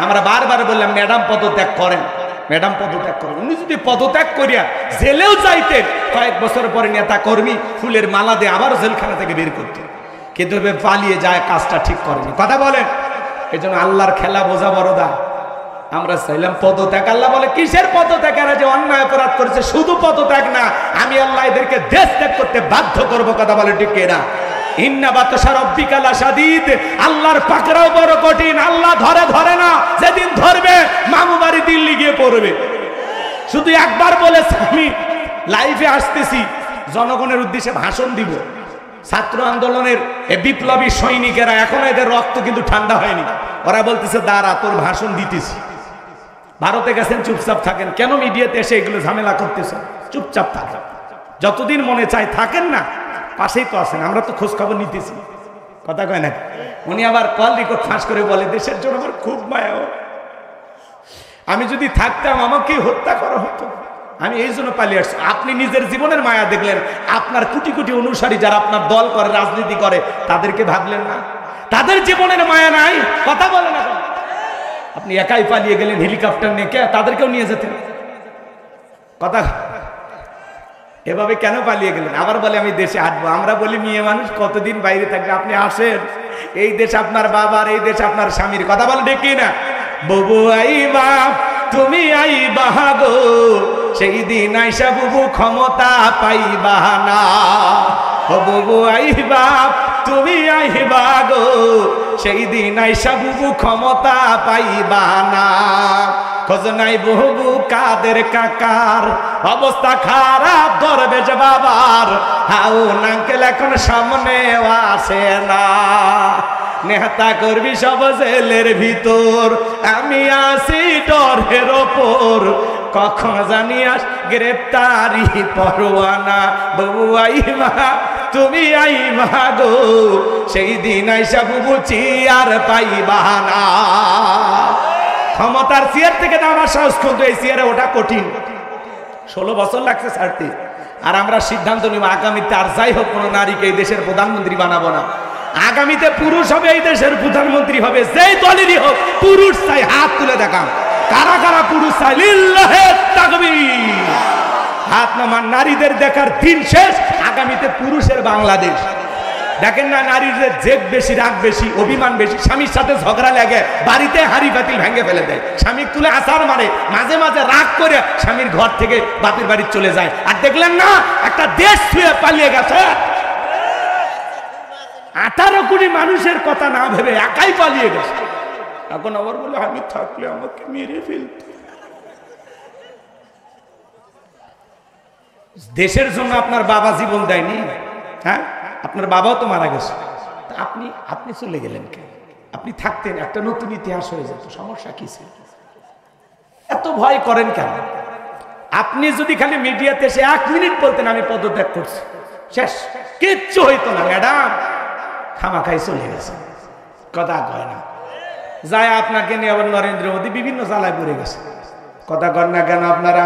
আমরা বারবার বললাম ম্যাডাম পদত্যাগ করেন, ম্যাডাম পদত্যাগ করেন। উনি যদি পদত্যাগ করিয়া জেলেও যাইতেন, কয়েক বছর পরে নেতা কর্মী ফুলের মালা দিয়ে আবার জেলখানা থেকে বের করতেন। কিন্তু পালিয়ে যায়, কাজটা ঠিক করেনি। কথা বলেন। এই জন্য আল্লাহর খেলা বোঝা বড়দা। আমরা চাইলাম পদত্যাগ। আল্লাহ বলে কিসের পদত্যাগ? এরা যে অন্যায় অপরাধ করেছে, শুধু পদত্যাগ না, আমি আল্লাহ এদেরকে দেশ ত্যাগ করতে বাধ্য করবো। কথা বলে ঠিক না? ইন্না বাতাসা রাব্বিকা লাশাদীদ। আল্লাহর পাকড়াও বড় কঠিন। আল্লাহ ধরে না, যেদিন ধরবে মামু বাড়ি দিল্লি গিয়ে পড়বে। শুধু একবার বলেছে আমি লাইভে আসতেছি, জনগণের উদ্দেশ্যে ভাষণ দিব। ছাত্র আন্দোলনের বিপ্লবী সৈনিকেরা, এখনো এদের রক্ত কিন্তু ঠান্ডা হয়নি। ওরা বলতেছে দাঁড়া, তোর ভাষণ দিতেছি। ভারতে গেছেন, চুপচাপ থাকেন। কেন মিডিয়াতে এসে এগুলো ঝামেলা করতেছেন? চুপচাপ থাকেন, যতদিন মনে চায় থাকেন না, পাশেই তো আছেন, আমরা তো খোঁজ খবর নিতেছি। কথা কয় না? উনি আবার কল রেকর্ড ফাঁস করে বলে দেশের জন্য আমার খুব মায়া, আমি যদি থাকতাম আমাকে হত্যা করা হতো, আমি এই জন্য পালিয়ে আসছি। আপনি নিজের জীবনের মায়া দেখলেন, আপনার কোটি কোটি অনুসারী যারা আপনার দল করে, রাজনীতি করে, তাদেরকে ভাবলেন না? তাদের জীবনের মায়া নাই? কথা বলেন না। আপনি একাই পালিয়ে গেলেন হেলিকপ্টার নিয়ে, কে তাদেরকেও নিয়ে যেতেন? কথা এভাবে কেন পালিয়ে গেলেন? আবার বলে আমি দেশে আসবো। আমরা বলি মেয়ে মানুষ কতদিন বাইরে থাকবে, আপনি আসেন। এই দেশ আপনার বাবার, এই দেশ আপনার স্বামীর। কথা বলে দেখি না? বুবু আইবা, তুমি আইবা গো, সেই দিন আইসা বুবু ক্ষমতা পাইবা না। ও বুবু আইবা, তুমি আইবা গো, সেই দিন আইসা বুবু ক্ষমতা পাইবা না। খোঁজ নাই বুবু কাদের কাকার, অবস্থা খারাপ দরবেশ বাবার, হাউ নাঙ্কেল এখন সামনে আসে না। নেতা করবি সব জেলের ভিতর, আমি আসি ডরের ওপর, কখন জানি আস গ্রেপ্তারি পরোয়ানা। বুবু আইবা, তুমি আইবা গো, সেই দিন আইসা বুবু চেয়ার পাইবা না। ক্ষমতার চেয়ার থেকে নামার সাহস, কিন্তু এই চেয়ারে ওটা কঠিন। 16 বছর লাগছে ছাড়তে। আর আমরা সিদ্ধান্ত নিব আগামীতে আর যাই হোক কোনো নারীকে এই দেশের প্রধানমন্ত্রী বানাবো না। আগামীতে পুরুষ হবে এই দেশের প্রধানমন্ত্রী হবে, যেই দলেরই হোক। পুরুষ চাই, হাত তুলে দেখান কারা কারা পুরুষ চাই। লিল্লাহে তাকবীর। হাত নামান। নারীদের দেখার দিন শেষ। আগামীতে পুরুষের বাংলাদেশ। দেখেন না, নারীদের জেদ বেশি, রাগ বেশি, অভিমান বেশি। স্বামীর সাথে ঝগড়া লাগে, বাড়িতে হাড়ি বাতিল ভেঙে ফেলে দেয়, স্বামী তুলে আছাড় মারে, মাঝে মাঝে রাগ করে স্বামীর ঘর থেকে বাপের বাড়ি চলে যায়। আর দেখলেন না, একটা দেশ ছুঁয়ে পালিয়ে গেছে। 18 কোটি মানুষের কথা না ভেবে একাই পালিয়ে গেছে। এখন আবার বলে আমি থাকলে আমাকে মেরে ফেলত। দেশের জন্য আপনার বাবা জীবন দেয়নি? হ্যাঁ, আপনার বাবাও তো মারা গেছে। আপনি চলে গেলেন কেন? আপনি থাকতেন, একটা নতুন ইতিহাস হয়ে যেত। সমস্যা কি ছিল? এত ভয় করেন কেন? আপনি যদি খালি মিডিয়াতে এসে 1 মিনিট বলতেন আমি পদত্যাগ করছি, শেষ, কিচ্ছু হইতো না। ম্যাডাম খামাখাই চলে গেছে, কথা কয় না। যায় আপনাকে নিয়ে আবার নরেন্দ্র মোদী বিভিন্ন জ্বালায় পড়ে গেছে। কথা কর না কেন? আপনারা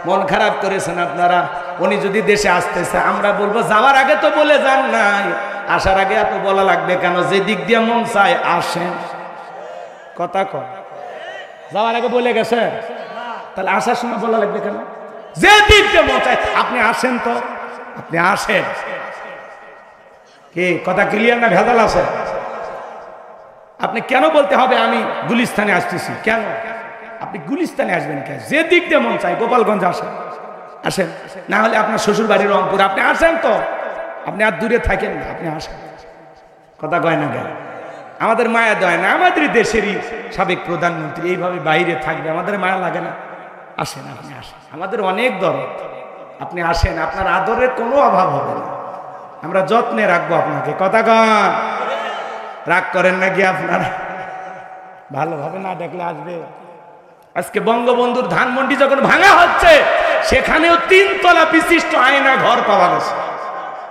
মন খারাপ করেছেন আপনারা। উনি যদি দেশে আসতেছে, আমরা বলবো যাওয়ার আগে তো বলে যান নাই, আসার আগে এত বলা লাগবে কেন? যে দিক দিয়ে মন চায় আসেন। কথা কয়, যাওয়ার আগে বলে গেছে, তাহলে আসার সময় বলা লাগবে কেন? যে দিক দিয়ে মন চায় আপনি আসেন, তো আপনি আসেন। কি কথা ক্লিয়ার না ভেজাল আছে? আপনি কেন বলতে হবে আমি গুলিস্তানে আসতেছি? কেন আপনি গুলিস্তানে আসবেন কেন? যে দিক দিয়ে মন চায় গোপালগঞ্জ আসেন, আসেন। না হলে আপনার শ্বশুর বাড়ি রংপুর, আপনি আসেন। তো আপনি আর দূরে থাকেন না, আপনি আসেন। কথা কয় না কেন? আমাদের মায়া দেয় না? আমাদের দেশেরই সাবেক প্রধানমন্ত্রী এইভাবে বাইরে থাকবে, আমাদের মায়া লাগে না? আসেন, আপনি আসেন, আমাদের অনেক দরদ। আপনি আসেন, আপনার আদরের কোনো অভাব হবে না, আমরা যত্নে রাখবো আপনাকে। কথা কন, রাগ করেন নাকি আপনারা? ভালোভাবে না দেখলে আসবে। আজকে বঙ্গবন্ধুর ধানমন্ডি যখন ভাঙা হচ্ছে, সেখানেও 3 তলা বিশিষ্ট আয়না ঘর পাওয়া গেছে।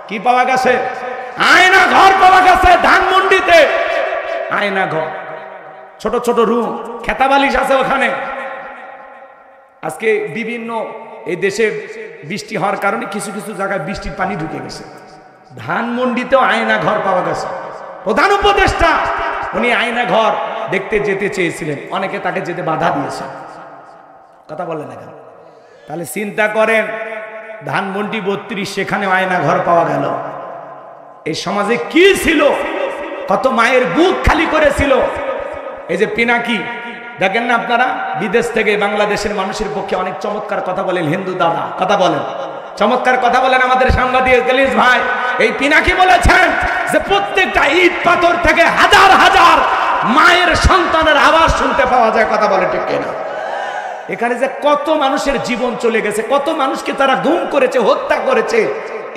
কি পাওয়া গেছে? আয়না ঘর পাওয়া গেছে ধানমন্ডিতে। আয়না ঘর, ছোট ছোট রুম, খেতাবালিশ আছে ওখানে। আজকে বিভিন্ন এই দেশে বৃষ্টি হওয়ার কারণে কিছু কিছু জায়গায় বৃষ্টির পানি ঢুকে গেছে। ধানমন্ডিতেও আয়না ঘর পাওয়া গেছে। প্রধান উপদেষ্টা উনি আয়না ঘর দেখতে যেতে চেয়েছিলেন, অনেকে তাকে যেতে বাধা দিয়েছে। কথা বলেন না কেন? তাহলে চিন্তা করেন, ধানমন্ডি 32 সেখানে আয়না ঘর পাওয়া গেল। এই সমাজে কি ছিল, কত মায়ের বুক খালি করেছিল। এই যে পিনাকি দেখেন না আপনারা, বিদেশ থেকে বাংলাদেশের মানুষের পক্ষে অনেক চমৎকার কথা বলেন। হিন্দু দাদা কথা বলেন, চমৎকার কথা বলেন আমাদের সাংবাদিক গলিস ভাই। এই পিনাকি বলেছেন যে প্রত্যেকটা ইট পাথর থেকে হাজার হাজার মায়ের সন্তানের আওয়াজ শুনতে পাওয়া যায়। কথা বলে ঠিক কিনা? এখানে যে কত মানুষের জীবন চলে গেছে, কত মানুষকে তারা গুম করেছে, হত্যা করেছে,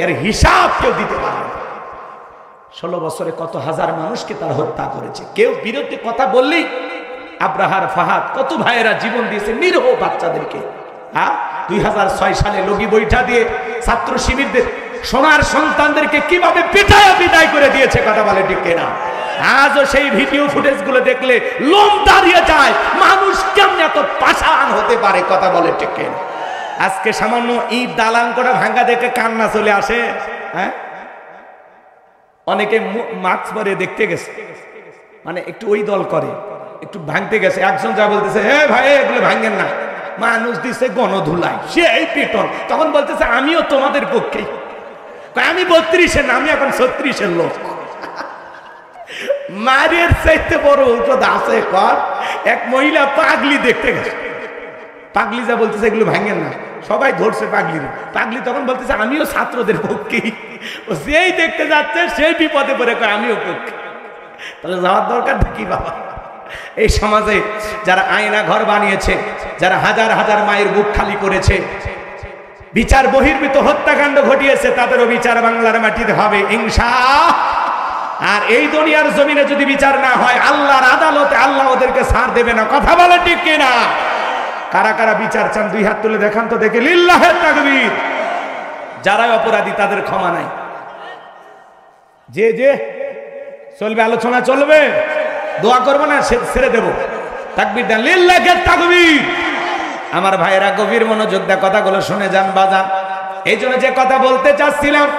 এর হিসাব কেউ দিতে পারে না। 16 বছরে কত হাজার মানুষকে তারা হত্যা করেছে। কেউ বিরুদ্ধে কথা বললেই আব্রাহার ফাহাদ কত ভাইয়েরা জীবন দিয়েছে নিরীহ বাচ্চাদেরকে। 2006 সালে লগি বৈঠা দিয়ে ছাত্র শিবিরদের সোনার সন্তানদেরকে কিভাবে পিটায়া বিদায় করে দিয়েছে। কথা বলে ঠিক কিনা? আজও সেই ভিডিও ফুটেজ গুলো দেখলে লোম দাঁড়িয়ে যায়, মানুষ কেমন এত পাষাণ হতে পারে। কথা বলে ঠিক কিনা? আজকে সামান্য ইট দালান করে ভাঙ্গা দেখে কান্না চলে আসে। হ্যাঁ, অনেকে মাস্ক পরে দেখতে গেছে, মানে একটু ওই দল করে, একটু ভাঙতে গেছে। একজন যা বলতেছে, হে ভাই এগুলো ভাঙেন না, মানুষ দিছে গণধুলায়, সে এই পিটন। তখন বলতেছে আমিও তোমাদের পক্ষেই। আমি 32-এর না, আমি এখন 36-এর লোক। মারের চাইতে বড় ঔষধ আছে কর। এক মহিলা পাগলি দেখতে গেছে, পাগলি যা বলতেছে এগুলো ভাঙেন না, সবাই ধরছে পাগলি। পাগলি তখন বলতেছে আমিও ছাত্রদের পক্ষেই। ও যেই দেখতে যাচ্ছে সেই বিপদে পড়ে কয় আমিও পক্ষে। তাহলে যাওয়ার দরকারটা কি বাবা? এই সমাজে যারা আয়না ঘর বানিয়েছে, যারা হাজার হাজার মায়ের বুক খালি করেছে, বিচার বহির্ভূত হত্যাকাণ্ড ঘটিয়েছে, তাদেরও বিচার বাংলার মাটিতে হবে ইনশাআল্লাহ। আর এই দুনিয়ার জমিনে যদি বিচার না হয়, আল্লাহর আদালতে আল্লাহ ওদেরকে ছাড় দেবে না। কথা বলে ঠিক কিনা? কারা কারা বিচার চান দুই হাত তুলে দেখান তো দেখি। লিল্লাহে তাকবীর। যারাই অপরাধী তাদের ক্ষমা নাই। যে যে চলবে, আলোচনা চলবে, দোয়া করবো না, ছেড়ে দেবো। তাকবীর দেন, লিল্লাহে তাকবীর। আমার ভাইয়েরা গভীর মনোযোগ দিয়ে কথাগুলো শুনে যান বাজান। এই জন্য যে কথা বলতে চাচ্ছিলাম,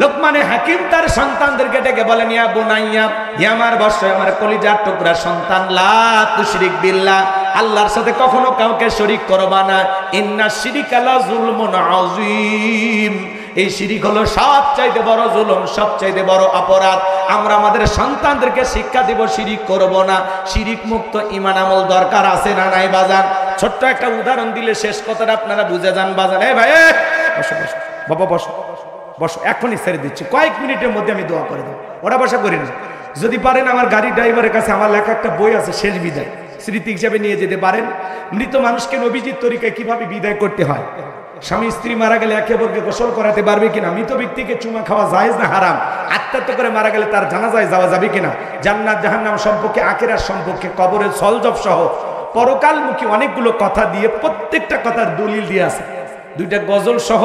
লোকমানে হাকিম তার সন্তানদেরকে ডেকে বলেন, ইয়া বুনাইয়া, হে আমার বৎস, আমার কলিজার টুকরা সন্তান, লা তুশরিক বিল্লাহ, আল্লাহর সাথে কখনো কাউকে শরীক করবা না। ইন্না শিরিকা লা যুলমুন আযীম, এই শিরিক হলো সবচাইতে বড় জুলুম, সবচাইতে বড় অপরাধ। আমরা আমাদের সন্তানদেরকে শিক্ষা দেব শিরিক করব না। শিরিক মুক্ত ঈমান আমল দরকার আছে না নাই বাজান? ছোট্ট একটা উদাহরণ দিলে শেষ কথাটা আপনারা বুঝে যান বাজান। এই ভাই বসো বসো বাবা, বসো বসো, এখনই ছেড়ে দিচ্ছি, কয়েক মিনিটের মধ্যে আমি দোয়া করে দেবো। ওরা বসা করি না। যদি পারেন আমার গাড়ির ড্রাইভারের কাছে আমার লেখা একটা বই আছে, শেষ বিদায়, স্মৃতি হিসাবে নিয়ে যেতে পারেন। মৃত মানুষকে নবীজির তরিকায় কিভাবে বিদায় করতে হয়। স্বামী স্ত্রী মারা গেলে একে অপরকে গোসল করাতে পারবে কিনা, মৃত ব্যক্তিকে চুমা খাওয়া জায়েজ না হারাম, আত্মহত্যা করে মারা গেলে তার জানাজায় যাওয়া যাবে কিনা, জান্নাত জাহান্নাম সম্পর্কে, আখিরাত সম্পর্কে, কবরের সলজব সহ পরকালমুখী অনেকগুলো কথা দিয়ে, প্রত্যেকটা কথার দলিল দিয়ে আছে। 2টা গজল সহ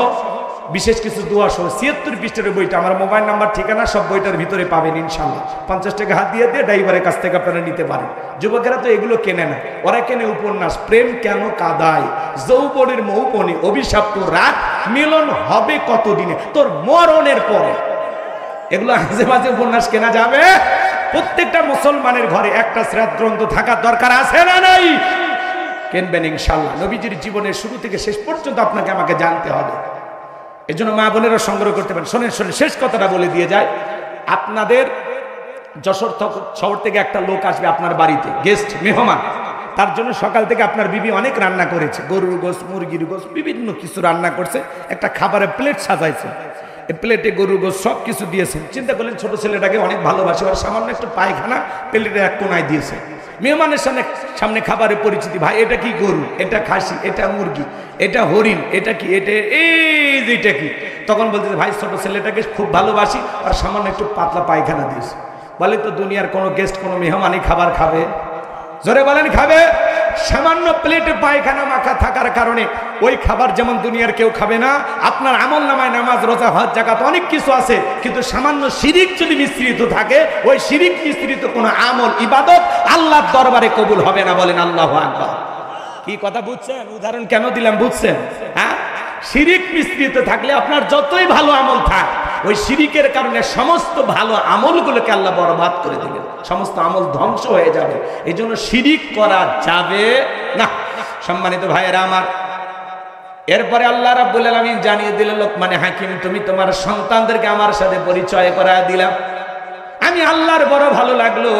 বিশেষ কিছু দোয়া সহ 76 পৃষ্ঠার বইটা। আমার মোবাইল নাম্বার, ঠিকানা সব বইটার ভিতরে পাবেন ইনশাআল্লাহ। 50 টাকা হাত দিয়ে ড্রাইভারের কাছ থেকে আপনারা নিতে পারেন। যুবকেরা তো এগুলো কেনে না, ওরা কেনে উপন্যাস, প্রেম কেন কাদায়, যৌবনের মৌপনে, অভিশপ্ত রাত, মিলন হবে কতদিনে, তোর মরণের পরে। এগুলো আজে বাজে উপন্যাস কেনা যাবে? প্রত্যেকটা মুসলমানের ঘরে একটা সিরাত গ্রন্থ থাকার দরকার আছে না নাই? কিনবেন ইনশাআল্লাহ। নবীজির জীবনের শুরু থেকে শেষ পর্যন্ত আপনাকে আমাকে জানতে হবে। এই জন্য মা বোনেরা সংগ্রহ করতে পারেন। শোনেন শোনেন, শেষ কথাটা বলে দিয়ে যায়। আপনাদের যশোর শহর থেকে একটা লোক আসবে আপনার বাড়িতে, গেস্ট, মেহমান। তার জন্য সকাল থেকে আপনার বিবি অনেক রান্না করেছে, গরুর গোশত, মুরগির গোশত, বিভিন্ন কিছু রান্না করছে। একটা খাবারের প্লেট সাজাইছে, এই প্লেটে গরুর গোশত সব কিছু দিয়েছেন। চিন্তা করলেন ছোট ছেলেটাকে অনেক ভালোবাসে, আর সামান্য একটু পায়খানা প্লেটের এক কোনায় দিয়েছে। মেহমানের সামনে খাবারের পরিচিতি, ভাই এটা কি গরু, এটা খাসি, এটা মুরগি, এটা হরিণ, এটা কি, এটা কি। তখন বলতেছে ভাই ছোট ছেলেটাকে খুব ভালোবাসি, আর সামান্য একটু পাতলা পায়খানা দিয়েছে। বলে তো দুনিয়ার কোনো গেস্ট, কোনো মেহমানই খাবার খাবে? জোরে বলেন খাবে? সামান্য প্লেটে পায়খানা মাখা থাকার কারণে ওই খাবার যেমন দুনিয়ার কেউ খাবে না। আপনার আমল নামায় নামাজ, রোজা, হজ, যাকাত অনেক কিছু আছে, কিন্তু সামান্য শিরিক যদি মিশ্রিত থাকে, ওই শিরিক মিশ্রিত কোনো আমল, ইবাদত আল্লাহর দরবারে কবুল হবে না। বলেন আল্লাহু আকবার। কি কথা বুঝছেন? উদাহরণ কেন দিলাম বুঝছেন? হ্যাঁ, শিরিক মিশ্রিত থাকলে আপনার যতই ভালো আমল থাক, ওই শিরিকের কারণে সমস্ত ভালো আমলগুলোকে আল্লাহ বরবাদ করে দেবেন, সমস্ত আমল ধ্বংস হয়ে যাবে। এই জন্য শিরিক করা যাবে না। সম্মানিত ভাইয়েরা আমার, এরপরে আল্লাহ রাব্বুল আলামিন জানিয়ে দিলেন, লোকমানে হাকিম, তুমি তোমার সন্তানদেরকে আমার সাথে পরিচয় করায় দিলাম, আমি আল্লাহর বড় ভালো লাগলো।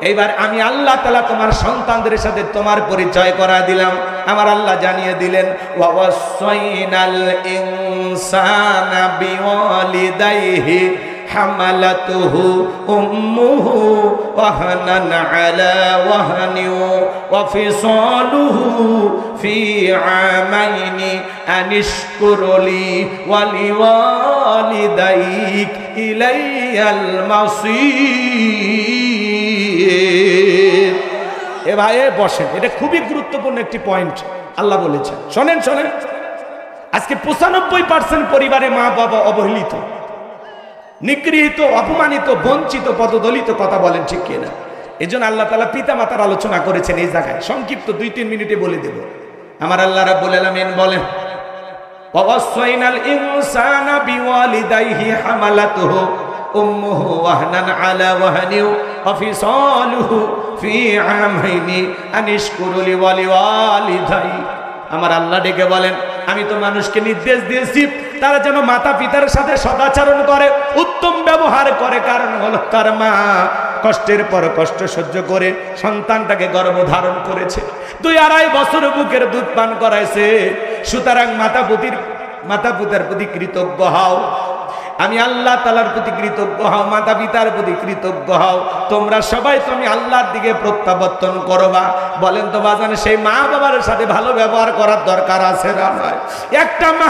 এইবার আমি আল্লাহ তাআলা তোমার সন্তানদের সাথে তোমার পরিচয় করা দিলাম। আমার আল্লাহ জানিয়ে দিলেন, ওয়াসাইনাল ইনসানা বিওয়ালিদাইহি হামালাতুহু উম্মুহু ওয়াহনান আলা ওয়াহনি ওয়া ফিসালুহু ফি আমাইনি আনিশকুরলি ওয়া লিওয়ালিদাইক ইলাইয়াল মাসির। এ ভাই বসেন, এটা খুবই গুরুত্বপূর্ণ একটি পয়েন্ট আল্লাহ বলেছেন। শোনেন শোনেন, আজকে 95% পরিবারে মা বাবা অবহেলিত, নিগৃহীত, অপমানিত, বঞ্চিত, পদদলিত, কথা বলেন ঠিক কিনা? এই জন্য আল্লাহ তাআলা পিতা মাতার আলোচনা করেছেন এই জায়গায়। সংক্ষিপ্ত 2-3 মিনিটে বলে দেব। আমার আল্লাহ রাব্বুল আলামিন বলেন, ওয়াসাইনাল ইনসানা বিওয়ালিদাইহি হামালাতুহু উম্মুহু ওয়াহনান আলা ওয়াহনি ওয়া ফিসালুহু ফি আমাইনি আনিশকুর লি ওয়া লিওয়ালিদাই। আমার আল্লাহ ডেকে বলেন, আমি তো মানুষকে নির্দেশ দিয়েছি তারা যেন মাতা পিতার সাথে সদাচরণ করে, উত্তম ব্যবহার করে। কারণ হলো তার মা কষ্টের পর কষ্ট সহ্য করে সন্তানটাকে গর্ভধারণ করেছে, 2-2.5 বছর বুকের দুধ পান করাইছে। সুতরাং মাতা পিতার প্রতি কৃতজ্ঞ হও। আমি আল্লাহ তাআলার প্রতি কৃতজ্ঞ হও, মাতা পিতার প্রতি কৃতজ্ঞ হও। তোমরা সবাই তুমি আল্লাহর দিকে প্রত্যাবর্তন করবা। বলেন তো বাজান, সেই মা বাবার সাথে ভালো ব্যবহার করার দরকার আছে না? একটা মা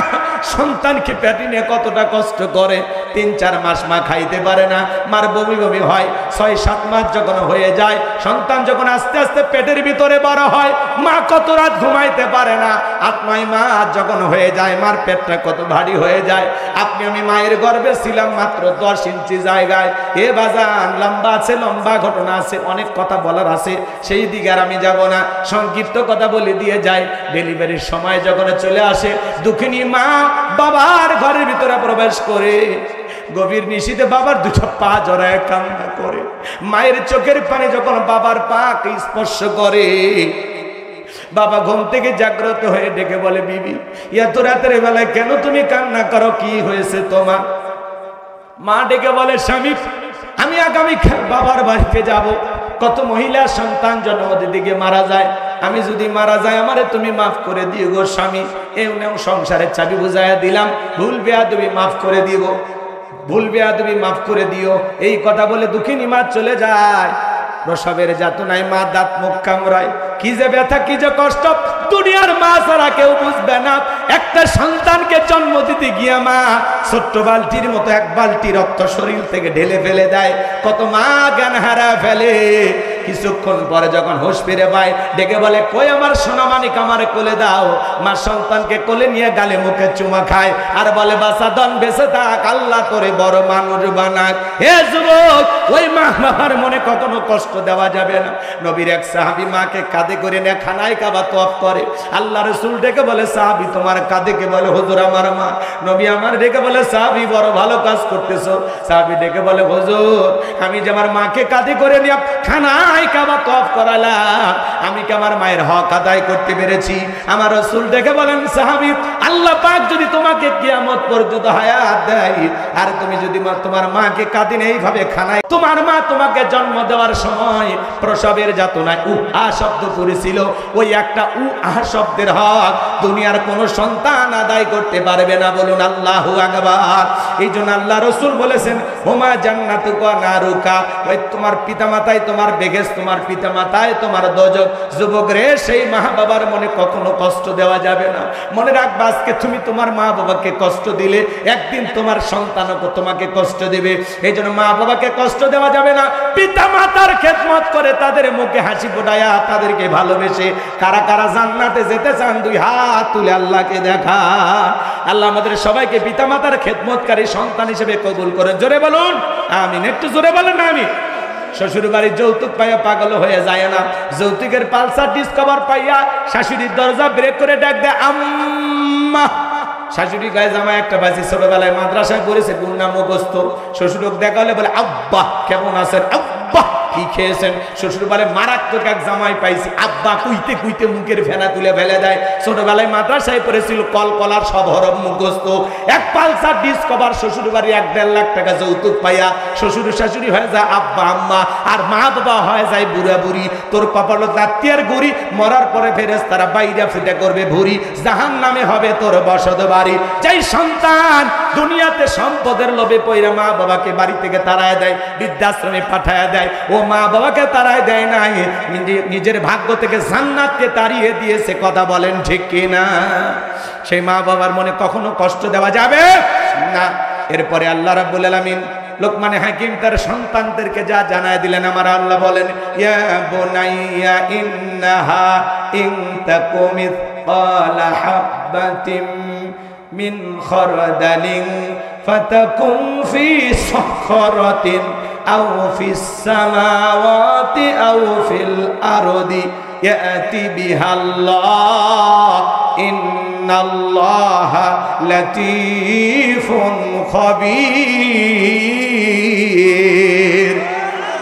সন্তানকে পেটে নিয়ে কতটা কষ্ট করে, 3-4 মাস মা খাইতে পারে না, মার বমি বমি হয়। 6-7 মাস যখন হয়ে যায়, সন্তান যখন আস্তে আস্তে পেটের ভিতরে বড় হয়, মা কত রাত ঘুমাইতে পারে না। 8-9 মাস যখন হয়ে যায়, মার পেটটা কত ভারী হয়ে যায়। আপনি আমি মায়ের গর্ভে ছিলাম মাত্র 10 ইঞ্চি জায়গায়। এ বাজান, লম্বা আছে, লম্বা ঘটনা আছে, অনেক কথা বলার আছে, সেই দিকে আর আমি যাব না। সংক্ষিপ্ত কথা বলে দিয়ে যাই। ডেলিভারির সময় যখন চলে আসে, দুঃখিনী মা বাবার ঘরের ভিতরে প্রবেশ করে গভীর নিশীথে বাবার 2 পা জড়ায় কান্না করে। মায়ের চোখের পানি যখন বাবার পাকে স্পর্শ করে, বাবা ঘুম থেকে জাগ্রত হয়ে ডেকে বলে, বিবি, এত রাতের বেলায় কেন তুমি কান্না করো, কি হয়েছে তোমার? মা ডেকে বলে, স্বামী, আমি আগামী বাবার বাড়িতে যাব। কত মহিলা সন্তান জন্মের দিকে মারা যায়, আমি যদি মারা যাই আমারে তুমি মাফ করে দিও গো স্বামী। এও নেও সংসারের চাবি বুঝাইয়া দিলাম, ভুল বেয়াদবি মাফ করে দিব, ভুল বেয়াদবি মাফ করে দিও। এই কথা বলে দুঃখিনী মা চলে যায়। প্রসবের যাতনায় মা দাঁত মুখ কামড়ায়, কি যে ব্যথা, কি যে কষ্ট, দুনিয়ার মা ছাড়া কেউ বুঝবে না। একটা সন্তানকে জন্ম দিতে গিয়া মা ছোট্ট বালতির মতো 1 বালতি রক্ত শরীর থেকে ঢেলে ফেলে দেয়। কত মা জ্ঞান হারা ফেলে। কিছুক্ষণ পরে যখন হুঁশ ফিরে পায়, ডেকে বলে, কই আমার সোনা মানিক, আমারে কোলে দাও। মা সন্তানকে কোলে নিয়ে গালে মুখে চুমা খায় আর বলে, বাসা দন বেঁচে থাক, আল্লাহ করে বড় মানুষ বানাক। হে যুবক, ওই মা বাবার মনে কখনো কষ্ট দেওয়া যাবে না। নবীর এক সাহাবী মাকে কাঁধে করে নিয়ে খানায় কাবা তওয়াফ করে। আল্লাহ রাসূল ডেকে বলে, সাহাবী তোমার কাঁধে কে? বলে, হুজুর আমার মা। নবী আমার ডেকে বলে, সাহাবী বড় ভালো কাজ করতেছো। সাহাবী ডেকে বলে, হুজুর আমি যে আমার মাকে কাঁধে করে নিয়ে খানায় কাবা তওয়াফ করালাম, আমি কি আমার মায়ের হক আদায় করতে পেরেছি? আমার রাসূল ডেকে বলেন, সাহাবী, আল্লাহ পাক যদি তোমাকে কিয়ামত পর্যন্ত হায়াত দেয়, আর তুমি যদি তোমার মাকে কাঁধে নিয়ে এইভাবে খানায়, তোমার মা তোমাকে জন্ম দেওয়ার সময় প্রসবের যাতনায় উহা শব্দ করেছিল, ওই একটা উহা শব্দের হক দুনিয়ার কোন সন্তান আদায় করতে পারবে না। বলুন আল্লাহু আকবার। এই জন্য আল্লাহ রাসূল বলেছেন, হুমা জান্নাতুকা নারুকা, ওই তোমার পিতামাতায় তোমার বেহেশত, তোমার পিতামাতায় তোমার দোজখ। যুবক রে, সেই মা বাবার মনে কখনো কষ্ট দেওয়া যাবে না। মনে রাখবা, আজকে তুমি তোমার মা বাবাকে কষ্ট দিলে, একদিন তোমার সন্তানও তোমাকে কষ্ট দেবে। এই জন্য মা বাবাকে কষ্ট দেওয়া যাবে না। পিতা মাতার খেদমত করে, তাদের মুখে হাসি ফোটায়া, তাদেরকে ভালোবেসে কারা কারা জান্নাতে যেতে চান, 2 হাত তুলে আল্লাহকে দেখা। আল্লাহ আমাদের সবাইকে পিতা মাতার খেদমতকারী সন্তান হিসেবে কবুল করেন। জোরে বলুন আমিন। একটু জোরে বলেন আমিন। শ্বশুর বাড়ির যৌতুক পাইয়া পাগল হয়ে যায় না, যৌতুকের পালসার ডিসকভার পাইয়া শাশুড়ির দরজা ব্রেক করে ডাক দেয়, আম্মা শাশুড়ি গায়ে জামা একটা পাইছি, ছোটবেলায় মাদ্রাসায় পড়েছে, গুন্না মুখস্থ। শ্বশুরক দেখা হলে বলে আব্বা কেমন আছেন, আব্বা কি খেয়েছেন? শ্বশুর বলে মারাত্মক এক জামাই পাইছি। আব্বা কুইতে কুইতে মুখের ফেনা তুলে ফেলে দেয়। ছোটবেলায় মাদ্রাসায় পড়েছিল, কলকলার সব হরফ মুখস্থ। এক পালসার ডিসকভার শ্বশুর বাড়ি 1-1.5 লাখ টাকা যৌতুক পাইয়া শ্বশুর শাশুড়ি হয়ে যায় আব্বা আম্মা, আর মা বাবা হয়ে যায় বুড়া বুড়ি। তোর কপাল দাঁতিয়ার গুড়ি, মরার পরে ফেরেশতারা বাইরা ফুটে করবে ভুরি, জাহান্নামে হবে তোর বসত বাড়ি। যেই সন্তান দুনিয়াতে সম্পদের লোভে পইরা মা বাবাকে বাড়ি থেকে তাড়ায় দেয়, বৃদ্ধাশ্রমে পাঠায় দেয়, ও মা বাবাকে তাড়ায় দেয় না, নিজের ভাগ্য থেকে জান্নাতকে তাড়িয়ে দিয়েছে। কথা বলেন ঠিক কিনা? সেই মা বাবার মনে কখনো কষ্ট দেওয়া যাবে না। এরপরে আল্লাহ রাব্বুল আলামিন লোকমান হাকিম তার সন্তানদেরকে যা জানায় দিলেন, আমার আল্লাহ বলেন ইয়া বুনাইয়া ইন্নাহা ইন তাকুম মিসকালা হাববাতিন মিন খারদালিন ফাতাকুম ফি সাখরাতিন আও ফিস সামাওয়াতি আও ফিল আরদি ইয়াতি বিহাল্লাহ ইন্নাল্লাহা লাতীফুন খাবীর।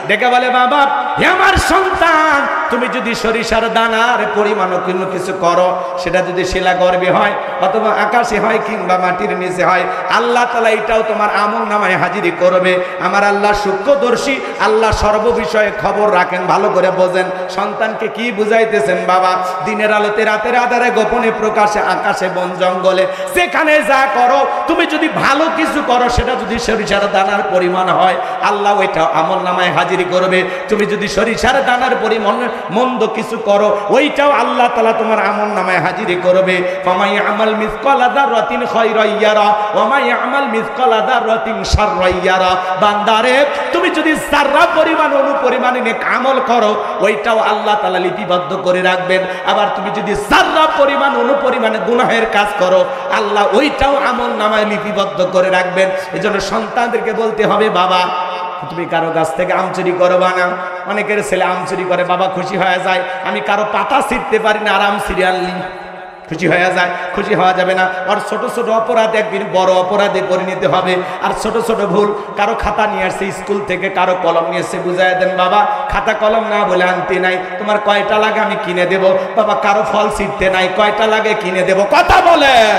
ডেকে বলে বাবা, হে আমার সন্তান, তুমি যদি সরিষার দানার পরিমাণ কোনো কিছু করো, সেটা যদি শিলা গর্ভে হয় অথবা আকাশে হয় কিংবা মাটির নিচে হয়, আল্লাহ তাআলা এটাও তোমার আমল নামায় হাজিরি করবে। আমার আল্লাহ সূক্ষ্মদর্শী, আল্লাহ সর্ববিষয়ে খবর রাখেন, ভালো করে বোঝেন। সন্তানকে কি বুঝাইতেছেন বাবা? দিনের আলোতে রাতের আধারে গোপনে প্রকাশে আকাশে বন জঙ্গলে যেখানে যা করো, তুমি যদি ভালো কিছু করো, সেটা যদি সরিষার দানার পরিমাণ হয়, আল্লাহ ওইটাও আমল নামায় হাজিরি করবে। তুমি যদি সরিষার দানার পরিমাণ মন্দ কিছু করো, ওইটাও আল্লাহ তাআলা তোমার আমল নামায় হাজিরি করবে। ফামাই আমাল মিসকালা যাররাতিন খায়রান ইয়ারা ওয়া মাই আমাল মিসকালা যাররাতিন শাররান ইয়ারা। বান্দারে, তুমি যদি যারা পরিমাণ অনুপরিমাণে নেক আমল করো, ওইটাও আল্লাহ তাআলা লিপিবদ্ধ করে রাখবেন। আবার তুমি যদি যারা পরিমাণ অনুপরিমাণে গুনাহের কাজ করো, আল্লাহ ওইটাও আমল নামায় লিপিবদ্ধ করে রাখবেন। এজন্য সন্তানদেরকে বলতে হবে, বাবা তুমি কারো কাছ থেকে আম চুরি করবা না। অনেকের ছেলে আম চুরি করে, বাবা খুশি হয়ে যায়। আমি কারো পাতা ছিঁড়তে পারি না, আর আম ছিঁড়ে আনলি, খুশি হয়ে যায়। খুশি হওয়া যাবে না। আর ছোট ছোট অপরাধ একদিন বড় অপরাধে পরিণত হবে। আর ছোট ছোট ভুল, কারো খাতা নিয়ে আসছে স্কুল থেকে, কারো কলম নিয়ে এসে বুঝাই দেন, বাবা খাতা কলম না বলে আনতে নাই, তোমার কয়টা লাগে আমি কিনে দেব। বাবা কারো ফল ছিঁড়তে নাই, কয়টা লাগে কিনে দেব। কথা বলেন।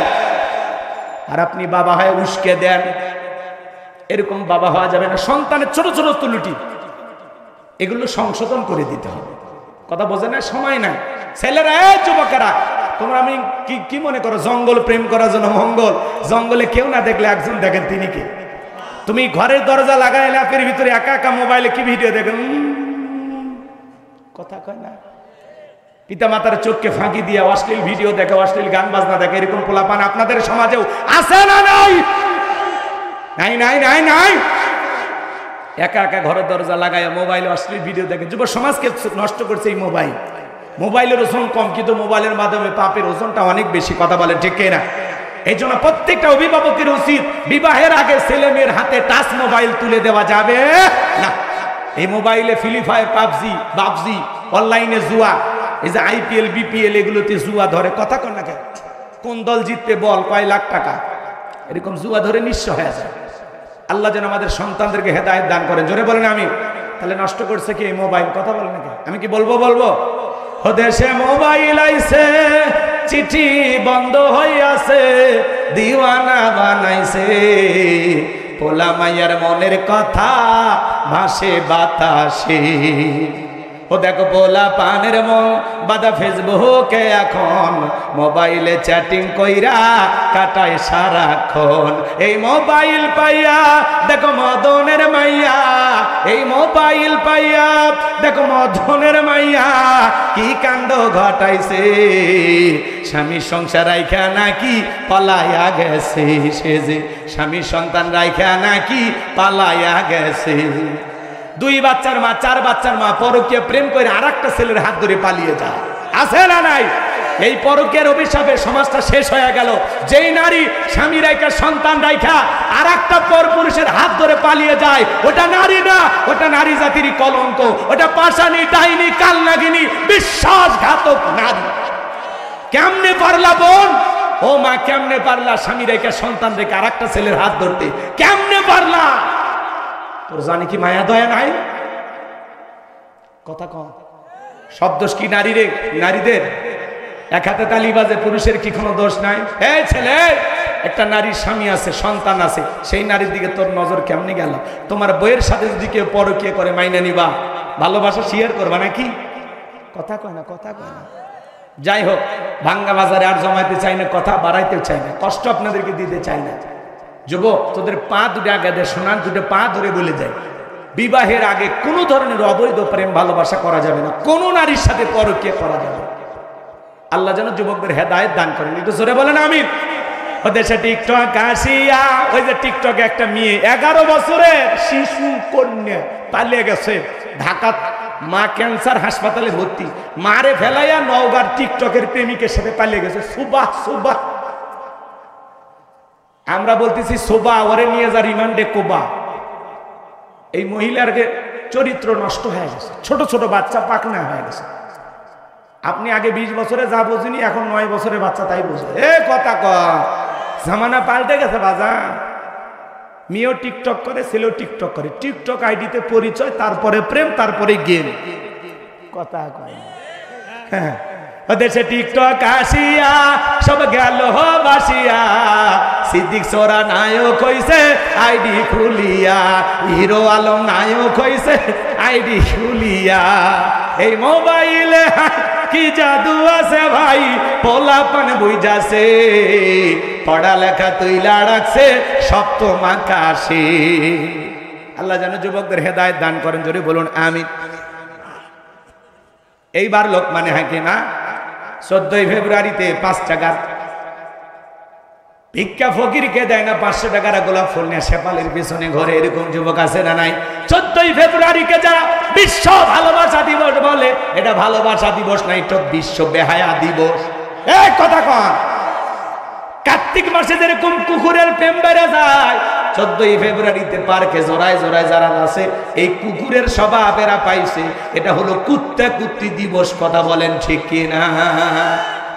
আর আপনি বাবা হয়ে উস্কে দেন, এরকম বাবা হওয়া যাবে না। সন্তানের ছোট ছোট ত্রুটি, এগুলো সংশোধন করে দিতে হবে। কথা বোঝে না? সময় নাই। ছেলেরা, যুবকেরা, তোমরা আমি কি মনে করো জঙ্গল প্রেম করার জন্য মঙ্গল? জঙ্গলে কেউ না দেখলে একজন দেখেন, তিনি কে? তুমি ঘরের দরজা লাগাই ল্যাপের ভিতরে একা একা মোবাইলে কি ভিডিও দেখেন? কথা কয় না? পিতা মাতার চোখকে ফাঁকি দিয়ে অশ্লীল ভিডিও দেখে, অশ্লীল গান বাজনা দেখে, এরকম পোলাপান আপনাদের সমাজেও আছে না নাই? নাই নাই নাই নাই। একা একা ঘরের দরজা লাগায় মোবাইলে অশ্লীল ভিডিও দেখে। যুব সমাজকে নষ্ট করছে এই মোবাইল। মোবাইলের ওজন কম, কিন্তু মোবাইলের মাধ্যমে পাপের ওজনটা অনেক বেশি। কথা বলে ঠিক না? এই জন্য প্রত্যেকটা অভিভাবকের উচিত, বিবাহের আগে ছেলে মেয়ের হাতে টাচ মোবাইল তুলে দেওয়া যাবে না। এই মোবাইলে ফ্রি ফায়ার, পাবজি, অনলাইনে জুয়া, এই যে IPL BPL, এগুলোতে জুয়া ধরে। কথা কন না? কোন দল জিতবে বল, কয় লাখ টাকা, এরকম জুয়া ধরে নিঃস্ব হয়ে যায়। আল্লাহ যেন আমাদের সন্তানদেরকে হেদায়েত দান করেন। জোরে বলেন আমি। তাহলে নষ্ট করছে কি এই মোবাইল? কথা বলেন নাকি? আমি কি বলবো? দেশে মোবাইল আইছে, চিঠি বন্ধ হইয়াছে, দিওয়ানা বানাইছে, পোলা মাইয়ার মনের কথা ভাসে বাতাসে। ও দেখো পোলা পানের মন বাদা ফেসবুকে এখন, মোবাইলে চ্যাটিং কইরা কাটায় সারাক্ষণ। এই মোবাইল পাইয়া দেখো মদনের মাইয়া, এই মোবাইল পাইয়া দেখো মদনের মাইয়া কি কাণ্ড ঘটাইছে। স্বামী সংসার রাইখা নাকি পালাইয়া গেছে, সে যে স্বামী সন্তান রাইখা নাকি পালাইয়া গেছে। 2 বাচ্চার মা, 4 বাচ্চার মা পরকীয়া প্রেম করে আরেকটা ছেলের হাত ধরে পালিয়ে যায়। আছে না নাই? এই পরকীয়ার অভিশাপে সমাজটা শেষ হয়ে গেল। যেই নারী স্বামী রাইখা সন্তান রাইখা আরেকটা পরপুরুষের হাত ধরে পালিয়ে যায়, ওটা নারী না, ওটা নারী জাতির কলঙ্ক, ওটা পাশানি, ডাইনি, কালনাগিনী, বিশ্বাসঘাতক নারী। কেমনে পারলা বোন? ও মা কেমনে পারলা স্বামী রেখে সন্তান রেখে আর একটা ছেলের হাত ধরতে, কেমনে পারলা? তোর জানি কি মায়া দয়া নাই? কথা কম। সব দোষ কি নারীদের? এক হাতে তালি বাজে, পুরুষের কি কোনো দোষ নাই? এই ছেলে, একটা নারীর স্বামী আছে, সন্তান আছে, সেই নারীর দিকে তোর নজর কেমনে গেল? তোমার বইয়ের সাথে যদি কেউ পরকীয়া করে মাইনা নিবা, ভালোবাসা শেয়ার করবা নাকি? কথা কয় না, কথা কয় না। যাই হোক, ভাঙ্গা বাজারে আর জমাইতে চাই না, কথা বাড়াইতে চাই না, কষ্ট আপনাদেরকে দিতে চাই না। যুবক, তোদের পা দুটো আগে দে, সোনার দুটো পা ধরে বলে যায়, বিবাহের আগে কোনো ধরনের অবৈধ প্রেম ভালোবাসা করা যাবে না, কোনো নারীর সাথে পরকীয়া করা যাবে না। আল্লাহ যেন যুবকদের হেদায়েত দান করেন। একটু জোরে বলেন আমিন। ওদেশে টিকটক আসিয়া, ওই যে টিকটকে একটা মেয়ে 11 বছরের শিশু কন্যা পালিয়ে গেছে ঢাকা, মা ক্যান্সার হাসপাতালে ভর্তি, মারে ফেলাইয়া নওগাঁর টিকটকের প্রেমিকের সাথে পালিয়ে গেছে। সুবাহ সুবাহ, আমরা বলতেছি সোবা, ওরে নিয়ে যা রিমান্ডে কোবা। এই মহিলার চরিত্র নষ্ট হয়ে গেছে, ছোট ছোট বাচ্চা পাকনা হয়ে গেছে। আপনি আগে 20 বছরে যা বোঝেনি, এখন 9 বছরের বাচ্চা তাই বোঝে। এ কথা কয়, জামানা পাল্টে গেছে বাজার। মেয়েও টিকটক করে, ছেলেও টিকটক করে, টিকটক আইডিতে পরিচয়, তারপরে প্রেম, তারপরে গেম। কথা কয় হ্যাঁ। দেশে টিকটক আসিয়া সব গেল বাসিয়া, সিদ্দিক সোরা নায়ক হইছে আইডি খুলিয়া, হিরো আলম নায়ক হইছে আইডি খুলিয়া। এই মোবাইলে কি জাদু আছে ভাই, পোলাপান বুঝাছে, পড়ালেখা তুইলা রাখছে সপ্তম আকাশে। আল্লাহ যেন যুবকদের হেদায়েত দান করেন, জোরে বলুন আমিন। এইবার লোকমানে হাকিমা 14 ফেব্রুয়ারিতে 5 টাকার ভিক্ষা ফকিরকে দেয় না, 500 টাকার গোলাপ ফুল নিয়ে সেপালের পিছনে ঘরে, এরকম যুবক আছে না নাই? 14 ফেব্রুয়ারিকে যারা বিশ্ব ভালোবাসা দিবস বলে, এটা ভালোবাসা দিবস নাই, তো বিশ্ব বেহায়া দিবস। এই কথা কন। কার্তিক মাসে যেরকম কুকুরের প্রেম বেড়ে যায়, 14 ফেব্রুয়ারিতে পার্কে জোড়ায় জোড়ায় যারা আছে, এই কুকুরের স্বভাবেরা পাইছে, এটা হলো কুত্তা কুত্তি দিবস। কথা বলেন ঠিক কিনা?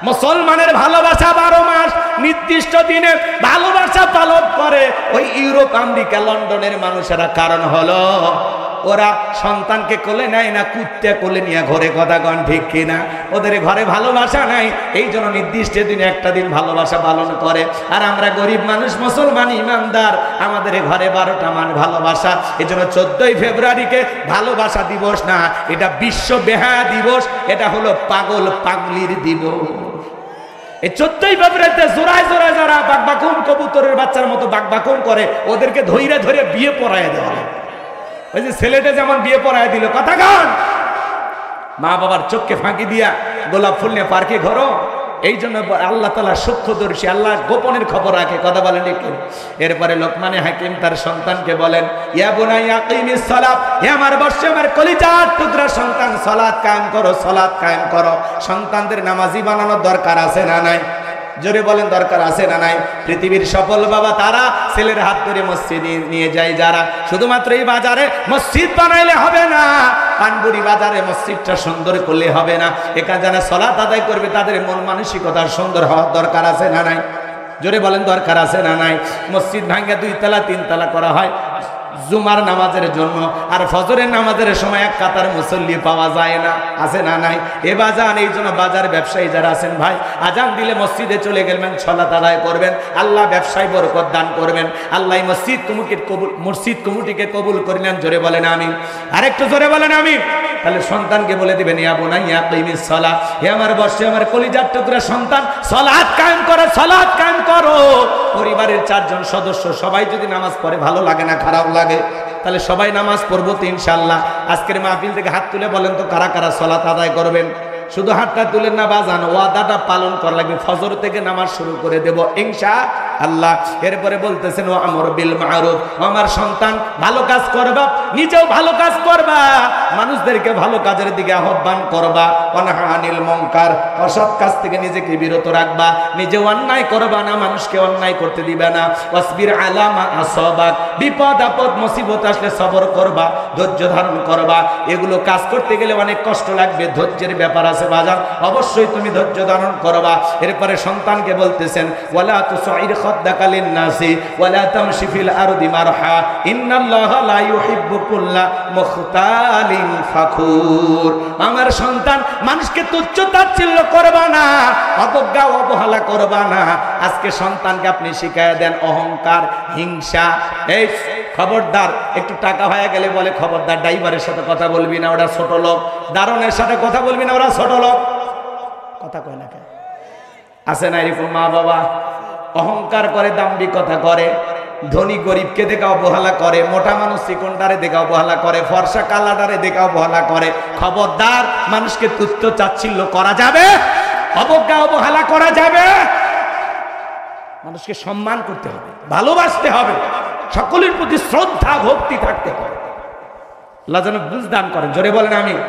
মুসলমানের ভালোবাসা 12 মাস নির্দিষ্ট দিনে ভালোবাসা পালন করে ওই ইউরোপ, আমেরিকা, লন্ডনের মানুষেরা। কারণ হলো ওরা সন্তানকে কোলে নেয় না, কুত্তে কোলে নিয়ে ঘরে। কথা কন ঠিক কিনা? ওদের ঘরে ভালোবাসা নাই, এই জন্য নির্দিষ্ট দিনে একটা দিন ভালোবাসা পালন করে। আর আমরা গরিব মানুষ, মুসলমান ইমানদার, আমাদের ঘরে 12টা মান ভালোবাসা। এই জন্য 14 ফেব্রুয়ারিকে ভালোবাসা দিবস না, এটা বিশ্ব বেহায়া দিবস, এটা হলো পাগল পাগলির দিবস। এই 14 ফেব্রুয়ারিতে জোড়ায় জোড়ায় যারা বাকবাকুম কবুতরের বাচ্চার মতো বাকবাকুম করে, ওদেরকে ধৈর্য ধরে বিয়ে পড়ায় দেওয়া। ওই যে ছেলেটা যেমন বিয়ে পড়ায় দিল, কথা গান, মা বাবার চোখকে ফাঁকি দিয়া গোলাপ ফুল নিয়ে পার্কে ঘরো। এই জন্য আল্লাহ তাআলা সূক্ষ্মদর্শী, আল্লাহ গোপনের খবর রাখে। কথা বলেন ঠিক। এরপরে লোকমানে হাকিম তার সন্তানকে বলেন, ইয়া বুনাইয়া আকিমিস সালাত, হে আমার বর্ষে আমার কলিজার টুকরা সন্তান, সালাত কায়েম করো, সালাত কায়েম করো। সন্তানদের নামাজি বানানোর দরকার আছে না নাই? জোরে বলেন দরকার আছে না নাই? পৃথিবীর সফল বাবা তারা ছেলের হাত ধরে মসজিদে নিয়ে যায় যারা। শুধুমাত্র এই বাজারে মসজিদ বানাইলে হবে না, পানপুরি বাজারে মসজিদটা সুন্দর করলে হবে না। এখানে যারা সালাত আদায় করবে তাদের মন মানসিকতা সুন্দর হওয়ার দরকার আছে না নাই? জোরে বলেন দরকার আছে না নাই? মসজিদ ভাঙ্গা 2 তলা 3 তলা করা হয় জুমার নামাজের জন্য, আর ফজরের নামাজের সময় এক কাতার মুসল্লি পাওয়া যায় না, আছে না নাই? এ বাজান, এই জন্য বাজার ব্যবসায়ী যারা আছেন ভাই, আজান দিলে মসজিদে চলে গেলেন, সালাত আদায় করবেন, আল্লাহ ব্যবসায় বরকত দান করবেন। আল্লাহ মসজিদ কমিটিকে কবুল করিলেন। জোরে বলেন আমিন। আরেকটু জোরে বলেন আমিন। তাহলে সন্তানকে বলে দিবেন, ইয়া বুনাইয়া আকিমিস সালাত, হে আমার বর্ষে আমার কলিজার টুকরা সন্তান, সালাত কায়েম করো, সালাত কায়েম করো। পরিবারের 4 জন সদস্য সবাই যদি নামাজ পড়ে, ভালো লাগে না খারাপ লাগে? তাহলে সবাই নামাজ পড়বো তো ইনশাআল্লাহ। আজকের মাহফিল থেকে হাত তুলে বলেন তো কারা কারা সালাত আদায় করবেন? শুধু হাতটা তুলেন না বাজান, ওয়াদাটা পালন করা লাগবে। ফজর থেকে নামাজ শুরু করে দেব ইনশাআল্লাহ। আল্লাহ এরপরে বলতেছেন ও আমর বিল মারুফ, আমার সন্তান ভালো কাজ করবা, নিজেও ভালো কাজ করবা, মানুষদেরকে ভালো কাজের দিকে আহ্বান করবা, অনহা আনিল মুনকার, অসৎ কাজ থেকে নিজেকে বিরত রাখবা, নিজে অন্যায় করবা না, মানুষকে অন্যায় করতে দিবে না। ওয়াসবির আলা মা আসাবাক, বিপদ আপদ মুসিবত আসলে সবর করবা, ধৈর্য ধারণ করবা। এগুলো কাজ করতে গেলে অনেক কষ্ট লাগবে, ধৈর্যের ব্যাপার আছে বাজার, অবশ্যই তুমি ধৈর্য ধারণ করবা। এরপরে সন্তানকে বলতেছেন ওয়ালা তুসাইর খাদ্দাকা লিন-নাসি ওয়ালা তামশি ফিল আরদি মারহা ইন্নাল্লাহা লা ইউহিব্বু কুল্লা মুখতালিন ফাখুর। আমার সন্তান, মানুষকে তুচ্ছ তাচ্ছিল্য করবা না, অবজ্ঞা অবহেলা করবা না। আজকে সন্তানকে আপনি শিখায়া দেন অহংকার, হিংসা। এই খবরদার, একটু টাকা হয়ে গেলে বলে খবরদার ড্রাইভারের সাথে কথা বলবি না, ওরা ছোট লোক, দারোয়ানের সাথে কথা বলবি না, ওরা ছোট লোক। কথা কয় না কেন? আছে না এরকম মা বাবা? অহংকার করে, দাম্ভিকতা করে, ধনী গরিবকে দেখে অবহেলা করে, মোটা মানুষ চিকনটারে দেখে অবহেলা করে, ফর্সা কালাটারে দেখে অবহেলা করে। খবরদার, মানুষকে তুচ্ছ তাচ্ছিল্য করা যাবে, অবজ্ঞা অবহেলা করা যাবে। মানুষকে সম্মান করতে হবে, ভালোবাসতে হবে, সকলের প্রতি শ্রদ্ধা ভক্তি থাকতে হবে। আল্লাহ যেন বুঝদান করেন। জোরে বলেন আমিন।